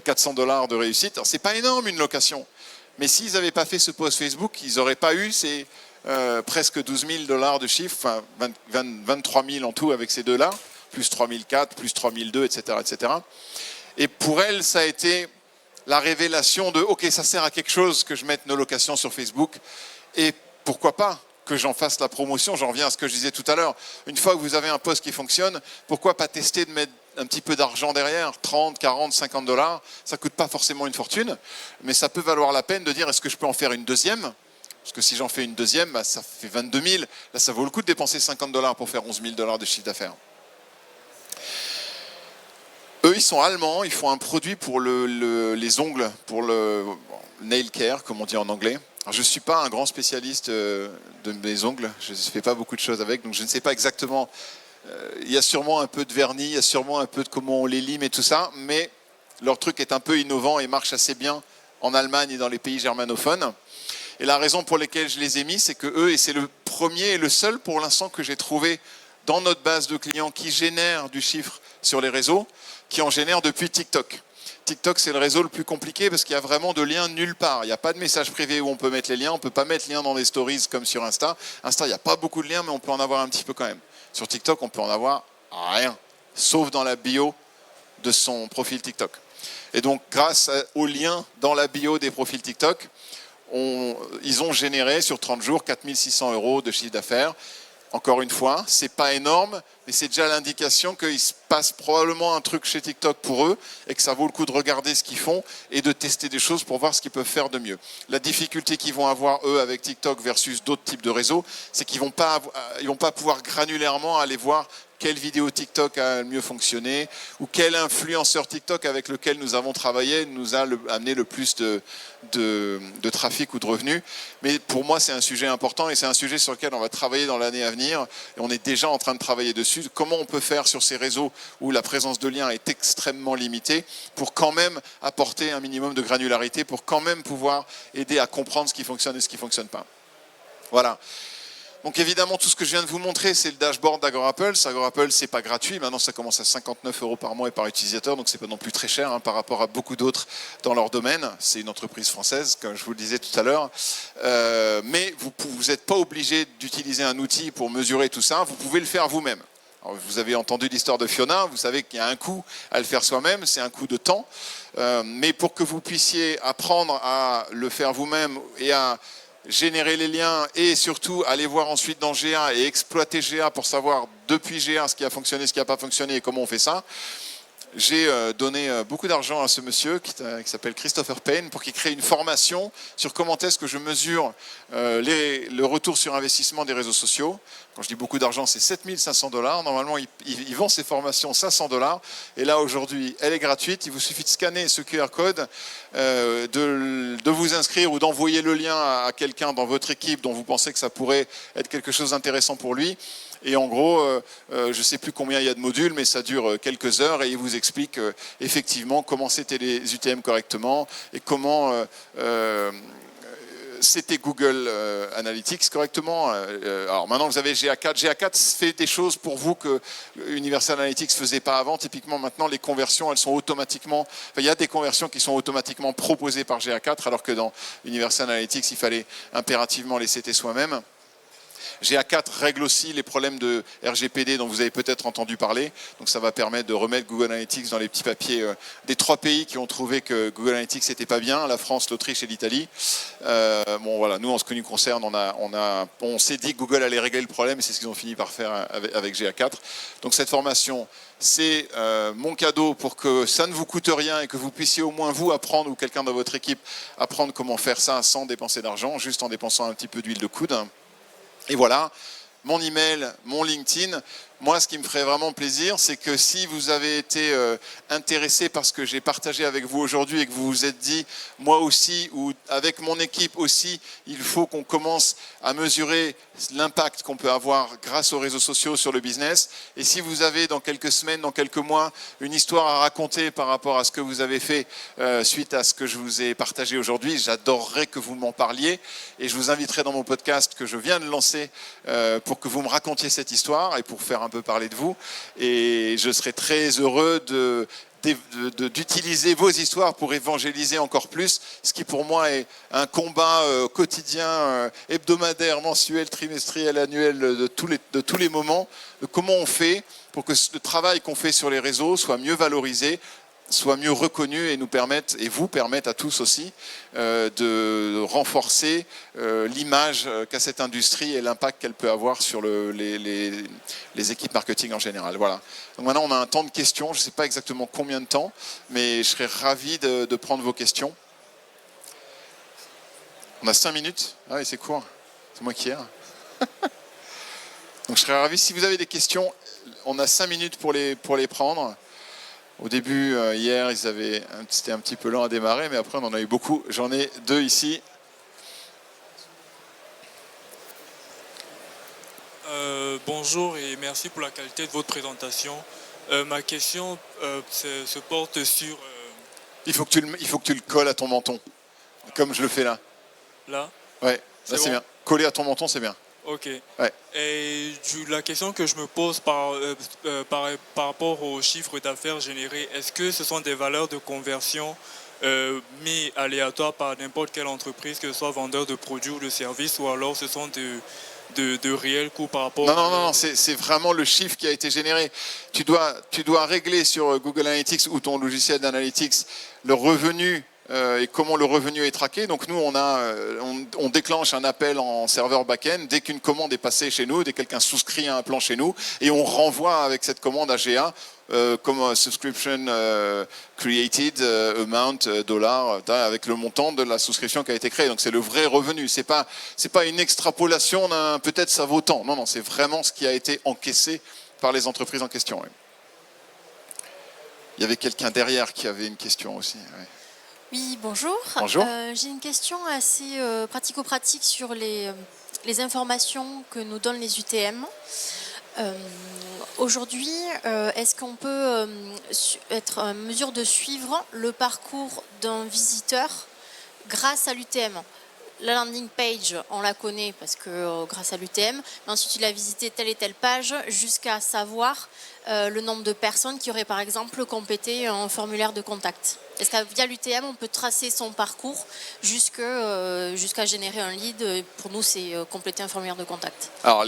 400 $ de réussite. Alors, c'est pas énorme, une location. Mais s'ils n'avaient pas fait ce post Facebook, ils n'auraient pas eu ces presque 12 000 $ de chiffre, enfin 23 000 en tout avec ces deux-là, plus 3 400, plus 3 200, etc., etc. Et pour elle, ça a été la révélation de « Ok, ça sert à quelque chose que je mette nos locations sur Facebook, et pourquoi pas que j'en fasse la promotion ?» J'en reviens à ce que je disais tout à l'heure. Une fois que vous avez un post qui fonctionne, pourquoi pas tester de mettre un petit peu d'argent derrière, 30, 40, 50 $. Ça ne coûte pas forcément une fortune, mais ça peut valoir la peine de dire, est-ce que je peux en faire une deuxième? Parce que si j'en fais une deuxième, ça fait 22 000. Là, ça vaut le coup de dépenser 50 $ pour faire 11 000 $ de chiffre d'affaires. Eux, ils sont allemands, ils font un produit pour les ongles, pour le nail care, comme on dit en anglais. Alors, je ne suis pas un grand spécialiste de mes ongles, je ne fais pas beaucoup de choses avec, donc je ne sais pas exactement... Il y a sûrement un peu de vernis, il y a sûrement un peu de comment on les lime et tout ça, mais leur truc est un peu innovant et marche assez bien en Allemagne et dans les pays germanophones. Et la raison pour laquelle je les ai mis, c'est que eux, et c'est le premier et le seul pour l'instant que j'ai trouvé dans notre base de clients qui génèrent du chiffre sur les réseaux, qui en génèrent depuis TikTok. TikTok, c'est le réseau le plus compliqué parce qu'il y a vraiment de liens nulle part. Il n'y a pas de message privé où on peut mettre les liens. On ne peut pas mettre les liens dans des stories comme sur Insta. Insta, il n'y a pas beaucoup de liens, mais on peut en avoir un petit peu quand même. Sur TikTok, on peut en avoir rien, sauf dans la bio de son profil TikTok. Et donc, grâce aux liens dans la bio des profils TikTok, ils ont généré sur 30 jours 4 600 € de chiffre d'affaires. Encore une fois, c'est pas énorme, mais c'est déjà l'indication qu'il se passe probablement un truc chez TikTok pour eux et que ça vaut le coup de regarder ce qu'ils font et de tester des choses pour voir ce qu'ils peuvent faire de mieux. La difficulté qu'ils vont avoir, eux, avec TikTok versus d'autres types de réseaux, c'est qu'ils vont pas pouvoir granulairement aller voir quelle vidéo TikTok a le mieux fonctionné ou quel influenceur TikTok avec lequel nous avons travaillé nous a amené le plus de trafic ou de revenus. Mais pour moi, c'est un sujet important et c'est un sujet sur lequel on va travailler dans l'année à venir. Et on est déjà en train de travailler dessus. Comment on peut faire sur ces réseaux où la présence de liens est extrêmement limitée pour quand même apporter un minimum de granularité, pour quand même pouvoir aider à comprendre ce qui fonctionne et ce qui ne fonctionne pas. Voilà. Donc évidemment, tout ce que je viens de vous montrer, c'est le dashboard d'AgoraPulse. AgoraPulse, c'est pas gratuit. Maintenant, ça commence à 59 € par mois et par utilisateur, donc c'est pas non plus très cher par rapport à beaucoup d'autres dans leur domaine. C'est une entreprise française, comme je vous le disais tout à l'heure. Mais vous n'êtes pas obligé d'utiliser un outil pour mesurer tout ça. Vous pouvez le faire vous-même. Alors, vous avez entendu l'histoire de Fiona. Vous savez qu'il y a un coût à le faire soi-même. C'est un coût de temps. Mais pour que vous puissiez apprendre à le faire vous-même et à générer les liens et surtout aller voir ensuite dans GA et exploiter GA pour savoir depuis GA ce qui a fonctionné, ce qui n'a pas fonctionné et comment on fait ça. J'ai donné beaucoup d'argent à ce monsieur qui s'appelle Christopher Payne pour qu'il crée une formation sur comment est-ce que je mesure le retour sur investissement des réseaux sociaux. Quand je dis beaucoup d'argent, c'est 7 500 $. Normalement, il vend ses formations 500 $. Et là, aujourd'hui, elle est gratuite. Il vous suffit de scanner ce QR code, de vous inscrire ou d'envoyer le lien à quelqu'un dans votre équipe dont vous pensez que ça pourrait être quelque chose d'intéressant pour lui. Et en gros, je ne sais plus combien il y a de modules, mais ça dure quelques heures et il vous explique effectivement comment c'était les UTM correctement et comment c'était Google Analytics correctement. Alors maintenant, vous avez GA4. GA4 fait des choses pour vous que Universal Analytics ne faisait pas avant. Typiquement, maintenant, les conversions, elles sont automatiquement... Enfin, il y a des conversions qui sont automatiquement proposées par GA4, alors que dans Universal Analytics, il fallait impérativement les setter soi-même. GA4 règle aussi les problèmes de RGPD dont vous avez peut-être entendu parler. Donc ça va permettre de remettre Google Analytics dans les petits papiers des 3 pays qui ont trouvé que Google Analytics n'était pas bien, la France, l'Autriche et l'Italie. Bon voilà, nous en ce qui nous concerne, on s'est dit que Google allait régler le problème et c'est ce qu'ils ont fini par faire avec GA4. Donc cette formation, c'est mon cadeau pour que ça ne vous coûte rien et que vous puissiez au moins vous apprendre ou quelqu'un dans votre équipe apprendre comment faire ça sans dépenser d'argent, juste en dépensant un petit peu d'huile de coude. Et voilà, mon email, mon LinkedIn. Moi, ce qui me ferait vraiment plaisir, c'est que si vous avez été intéressé par ce que j'ai partagé avec vous aujourd'hui et que vous vous êtes dit, moi aussi, ou avec mon équipe aussi, il faut qu'on commence à mesurer l'impact qu'on peut avoir grâce aux réseaux sociaux sur le business. Et si vous avez dans quelques semaines, dans quelques mois, une histoire à raconter par rapport à ce que vous avez fait suite à ce que je vous ai partagé aujourd'hui, j'adorerais que vous m'en parliez. Et je vous inviterai dans mon podcast que je viens de lancer pour que vous me racontiez cette histoire et pour faire un peu parler de vous. Et je serai très heureux d'utiliser vos histoires pour évangéliser encore plus, ce qui pour moi est un combat quotidien, hebdomadaire, mensuel, trimestriel, annuel, de tous les moments, de comment on fait pour que le travail qu'on fait sur les réseaux soit mieux valorisé, soit mieux reconnu et nous permettent, et vous permettent à tous aussi, de renforcer l'image qu'a cette industrie et l'impact qu'elle peut avoir sur les équipes marketing en général. Voilà. Donc maintenant, on a un temps de questions. Je ne sais pas exactement combien de temps, mais je serais ravi de prendre vos questions. On a 5 minutes. Ah oui, c'est court. C'est moi qui ai. Donc je serais ravi. Si vous avez des questions, on a 5 minutes pour les prendre. Au début, hier, c'était un petit peu lent à démarrer, mais après, on en a eu beaucoup. J'en ai 2 ici. Bonjour et merci pour la qualité de votre présentation. Ma question se porte sur... Il faut que tu le colles à ton menton, comme je le fais là. Là? Ouais, là c'est bon? bien. Coller à ton menton, c'est bien. Ok. Ouais. Et la question que je me pose par rapport aux chiffres d'affaires générés, est-ce que ce sont des valeurs de conversion mis aléatoires par n'importe quelle entreprise, que ce soit vendeur de produits ou de services, ou alors ce sont de réels coûts par rapport Non, à non, non, non, leur... c'est vraiment le chiffre qui a été généré. Tu dois régler sur Google Analytics ou ton logiciel d'analytics le revenu et comment le revenu est traqué. Donc nous, on déclenche un appel en serveur back-end dès qu'une commande est passée chez nous, dès que quelqu'un souscrit à un plan chez nous, et on renvoie avec cette commande à GA comme subscription created amount dollar avec le montant de la souscription qui a été créée. Donc c'est le vrai revenu. C'est pas une extrapolation d'un peut-être ça vaut tant. Non, non, c'est vraiment ce qui a été encaissé par les entreprises en question. Oui. Il y avait quelqu'un derrière qui avait une question aussi. Oui. Oui, bonjour. Bonjour. J'ai une question assez pratico-pratique sur les informations que nous donnent les UTM. Aujourd'hui, est-ce qu'on peut être en mesure de suivre le parcours d'un visiteur grâce à l'UTM? La landing page, on la connaît parce que grâce à l'UTM, mais ensuite il a visité telle et telle page jusqu'à savoir le nombre de personnes qui auraient par exemple complété un formulaire de contact. Est-ce que via l'UTM, on peut tracer son parcours jusqu'à générer un lead? Pour nous, c'est compléter un formulaire de contact. Alors,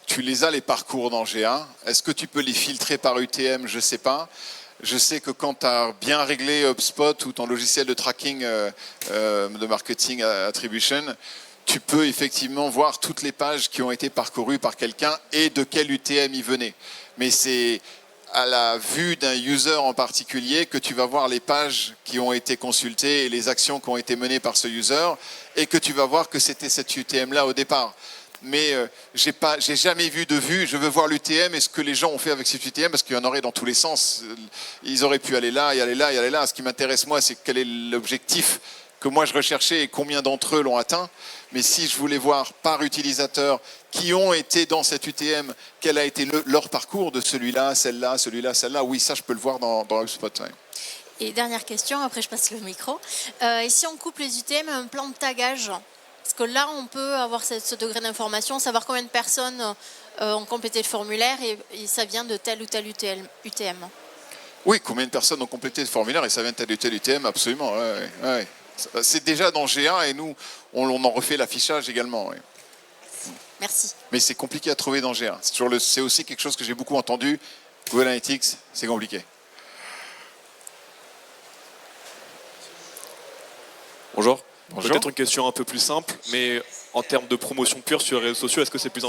tu les as les parcours dans GA. Est-ce que tu peux les filtrer par UTM? Je ne sais pas. Je sais que quand tu as bien réglé HubSpot ou ton logiciel de tracking de marketing attribution, tu peux effectivement voir toutes les pages qui ont été parcourues par quelqu'un et de quel UTM il venait. Mais c'est à la vue d'un user en particulier que tu vas voir les pages qui ont été consultées et les actions qui ont été menées par ce user et que tu vas voir que c'était cette UTM-là au départ. Mais j'ai jamais vu de vue. Je veux voir l'UTM et ce que les gens ont fait avec cet UTM parce qu'il y en aurait dans tous les sens. Ils auraient pu aller là, y aller là, y aller là. Ce qui m'intéresse moi, c'est quel est l'objectif que moi je recherchais et combien d'entre eux l'ont atteint. Mais si je voulais voir par utilisateur qui ont été dans cette UTM, quel a été leur parcours de celui-là, celle-là, celui-là, celle-là, oui, ça je peux le voir dans HubSpot. Ouais. Et dernière question, après je passe le micro. Et si on coupe les UTM à un plan de tagage? Parce que là, on peut avoir ce degré d'information, savoir combien de personnes ont complété le formulaire et ça vient de tel ou tel UTM. Oui, combien de personnes ont complété le formulaire et ça vient de tel ou tel UTM, absolument. Ouais, ouais. C'est déjà dans GA et nous, on en refait l'affichage également. Ouais. Merci. Mais c'est compliqué à trouver dans GA. C'est aussi quelque chose que j'ai beaucoup entendu. Google Analytics, c'est compliqué. Bonjour. Bonjour. Peut-être une question un peu plus simple, mais en termes de promotion pure sur les réseaux sociaux, est-ce que c'est plus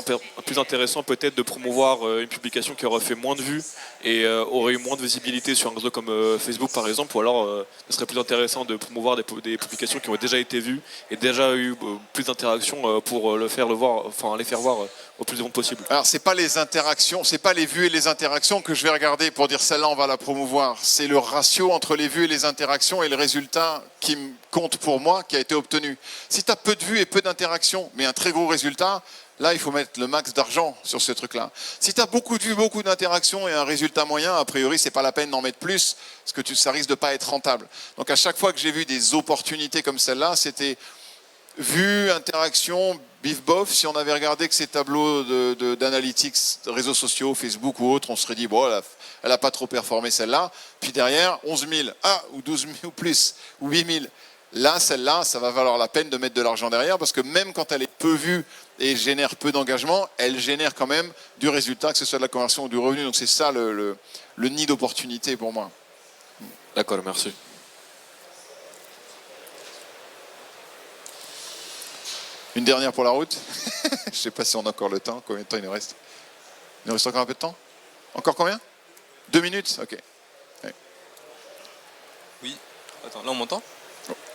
intéressant peut-être de promouvoir une publication qui aurait fait moins de vues et aurait eu moins de visibilité sur un réseau comme Facebook par exemple, ou alors ce serait plus intéressant de promouvoir des publications qui ont déjà été vues et déjà eu plus d'interactions pour les faire voir au plus de monde possible? Alors, c'est pas les interactions, c'est pas les vues et les interactions que je vais regarder pour dire celle-là, on va la promouvoir. C'est le ratio entre les vues et les interactions et le résultat qui compte pour moi, qui a été obtenu. Si tu as peu de vues et peu d'interactions, mais un très gros résultat, là, il faut mettre le max d'argent sur ce truc-là. Si tu as beaucoup de vues, beaucoup d'interactions et un résultat moyen, a priori, c'est pas la peine d'en mettre plus, parce que ça risque de pas être rentable. Donc, à chaque fois que j'ai vu des opportunités comme celle-là, c'était vue, interaction, bif bof. Si on avait regardé que ces tableaux d'analytics, de réseaux sociaux, Facebook ou autres, on se serait dit, bon, elle n'a pas trop performé celle-là. Puis derrière, 11 000, ou 12 000 ou plus, ou 8 000. Là, celle-là, ça va valoir la peine de mettre de l'argent derrière parce que même quand elle est peu vue et génère peu d'engagement, elle génère quand même du résultat, que ce soit de la conversion ou du revenu. Donc c'est ça le nid d'opportunité pour moi. D'accord, merci. Une dernière pour la route. Je ne sais pas si on a encore le temps. Combien de temps il nous reste? Il nous reste encore un peu de temps? Encore combien? 2 minutes? Ok. Ouais. Oui. Attends, là on m'entend?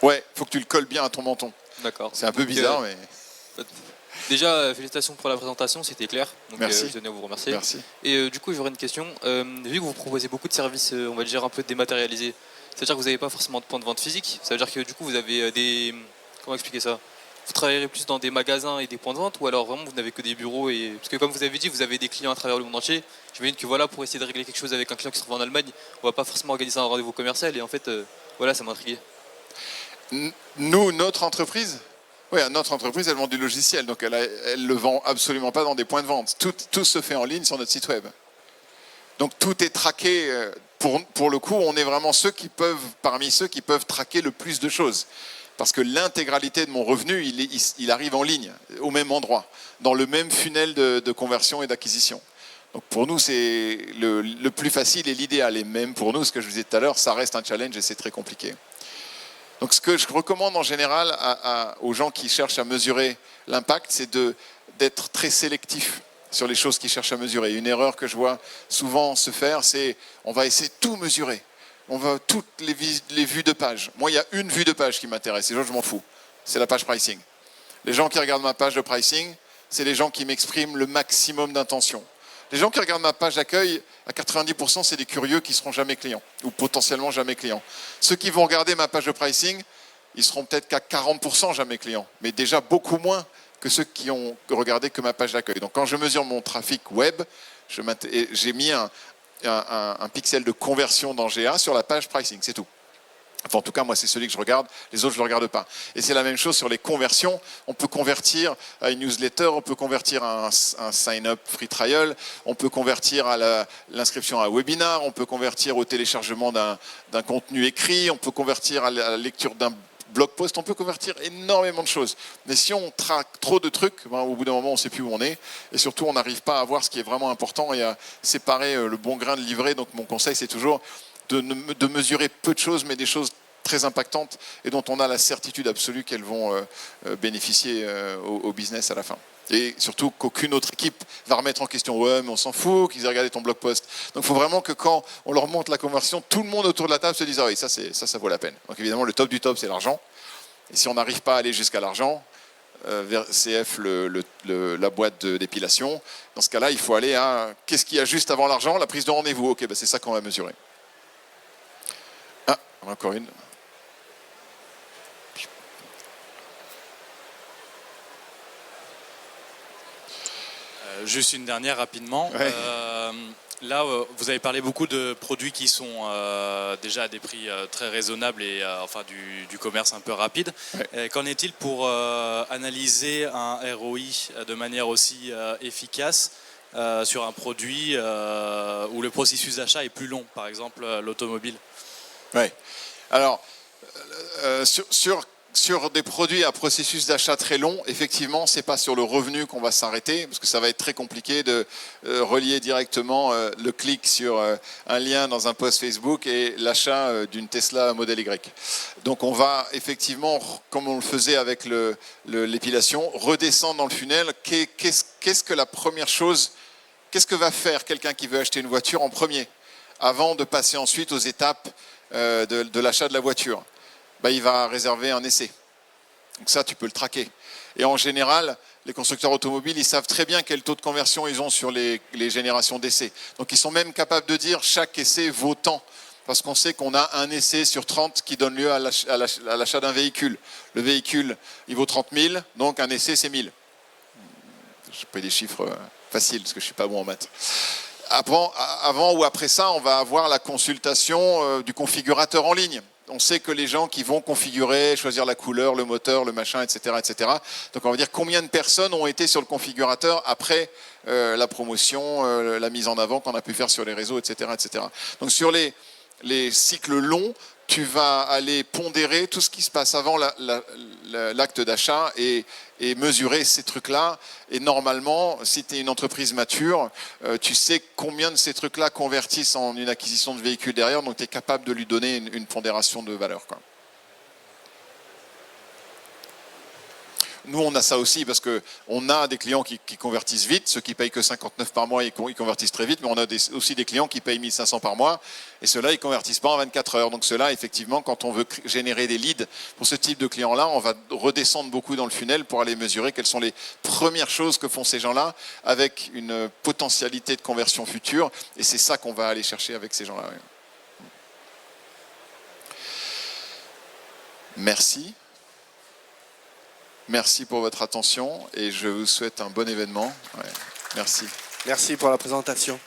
Ouais, faut que tu le colles bien à ton menton. D'accord. C'est un peu bizarre, mais... Déjà, félicitations pour la présentation, c'était clair. Donc, merci. je tenais à vous remercier. Merci. Et du coup, j'aurais une question. Vu que vous proposez beaucoup de services, on va dire un peu dématérialisés, c'est-à-dire que vous n'avez pas forcément de point de vente physique. Ça veut dire que du coup, vous avez des... Comment expliquer ça? Vous travaillerez plus dans des magasins et des points de vente, ou alors vraiment vous n'avez que des bureaux et... Parce que comme vous avez dit, vous avez des clients à travers le monde entier. J'imagine que voilà, pour essayer de régler quelque chose avec un client qui se trouve en Allemagne, on va pas forcément organiser un rendez-vous commercial et en fait, voilà, ça m'intriguait. Nous, notre entreprise, Oui, notre entreprise, elle vend du logiciel, donc elle le vend absolument pas dans des points de vente. Tout se fait en ligne sur notre site web. Donc tout est traqué. Pour le coup, on est vraiment parmi ceux qui peuvent traquer le plus de choses. Parce que l'intégralité de mon revenu, il arrive en ligne, au même endroit, dans le même funnel de conversion et d'acquisition. Donc pour nous, c'est le plus facile et l'idéal. Et même pour nous, ce que je vous disais tout à l'heure, ça reste un challenge et c'est très compliqué. Donc ce que je recommande en général aux gens qui cherchent à mesurer l'impact, c'est d'être très sélectif sur les choses qu'ils cherchent à mesurer. Une erreur que je vois souvent se faire, c'est on va essayer de tout mesurer. On va toutes les vues de page. Moi, il y a une vue de page qui m'intéresse, et je m'en fous. C'est la page pricing. Les gens qui regardent ma page de pricing, c'est les gens qui m'expriment le maximum d'intention. Les gens qui regardent ma page d'accueil, à 90%, c'est des curieux qui ne seront jamais clients, ou potentiellement jamais clients. Ceux qui vont regarder ma page de pricing, ils seront peut-être qu'à 40% jamais clients, mais déjà beaucoup moins que ceux qui ont regardé que ma page d'accueil. Donc quand je mesure mon trafic web, j'ai mis un pixel de conversion dans GA sur la page pricing, c'est tout. Enfin, en tout cas, moi, c'est celui que je regarde. Les autres, je ne le regarde pas. Et c'est la même chose sur les conversions. On peut convertir à une newsletter, on peut convertir à un sign-up free trial, on peut convertir à l'inscription à un webinar, on peut convertir au téléchargement d'un contenu écrit, on peut convertir à la lecture d'un blog post, on peut convertir énormément de choses. Mais si on traque trop de trucs, au bout d'un moment, on ne sait plus où on est. Et surtout, on n'arrive pas à voir ce qui est vraiment important et à séparer le bon grain de livret. Donc, mon conseil, c'est toujours de mesurer peu de choses, mais des choses très impactantes et dont on a la certitude absolue qu'elles vont bénéficier au business à la fin. Et surtout qu'aucune autre équipe va remettre en question. Ouais, mais on s'en fout qu'ils aient regardé ton blog post. Donc il faut vraiment que quand on leur montre la conversion, tout le monde autour de la table se dise ah oui, ça vaut la peine. Donc évidemment, le top du top, c'est l'argent. Et si on n'arrive pas à aller jusqu'à l'argent, vers CF, la boîte d'épilation, dans ce cas-là, il faut aller à qu'est-ce qu'il y a juste avant l'argent, la prise de rendez-vous. Ok, c'est ça qu'on va mesurer. Ah, encore une. Juste une dernière rapidement. Ouais. Là, vous avez parlé beaucoup de produits qui sont déjà à des prix très raisonnables et enfin du commerce un peu rapide. Ouais. Qu'en est-il pour analyser un ROI de manière aussi efficace sur un produit où le processus d'achat est plus long, par exemple l'automobile? Oui. Alors, sur des produits à processus d'achat très long, effectivement, ce n'est pas sur le revenu qu'on va s'arrêter, parce que ça va être très compliqué de relier directement le clic sur un lien dans un post Facebook et l'achat d'une Tesla Model Y. Donc on va effectivement, comme on le faisait avec l'épilation, redescendre dans le funnel. Qu'est-ce que la première chose, qu'est-ce que va faire quelqu'un qui veut acheter une voiture en premier, avant de passer ensuite aux étapes de l'achat de la voiture? Il va réserver un essai. Donc ça, tu peux le traquer. Et en général, les constructeurs automobiles, ils savent très bien quel taux de conversion ils ont sur les générations d'essais. Donc ils sont même capables de dire chaque essai vaut tant. Parce qu'on sait qu'on a un essai sur 30 qui donne lieu à l'achat d'un véhicule. Le véhicule, il vaut 30 000, donc un essai, c'est 1000. Je peux des chiffres faciles, parce que je ne suis pas bon en maths. Avant ou après ça, on va avoir la consultation du configurateur en ligne. On sait que les gens qui vont configurer, choisir la couleur, le moteur, le machin, etc., etc. Donc on va dire combien de personnes ont été sur le configurateur après la promotion, la mise en avant qu'on a pu faire sur les réseaux, etc., etc. Donc sur les cycles longs, tu vas aller pondérer tout ce qui se passe avant l'acte d'achat et mesurer ces trucs-là. Et normalement, si tu es une entreprise mature, tu sais combien de ces trucs-là convertissent en une acquisition de véhicule derrière, donc tu es capable de lui donner une pondération de valeur, quoi. Nous, on a ça aussi parce qu'on a des clients qui convertissent vite. Ceux qui payent que 59 par mois, ils convertissent très vite. Mais on a aussi des clients qui payent 1500 par mois. Et ceux-là, ils ne convertissent pas en 24 heures. Donc ceux-là, effectivement, quand on veut générer des leads pour ce type de clients-là, on va redescendre beaucoup dans le funnel pour aller mesurer quelles sont les premières choses que font ces gens-là avec une potentialité de conversion future. Et c'est ça qu'on va aller chercher avec ces gens-là. Merci. Merci pour votre attention et je vous souhaite un bon événement. Ouais, merci. Merci pour la présentation.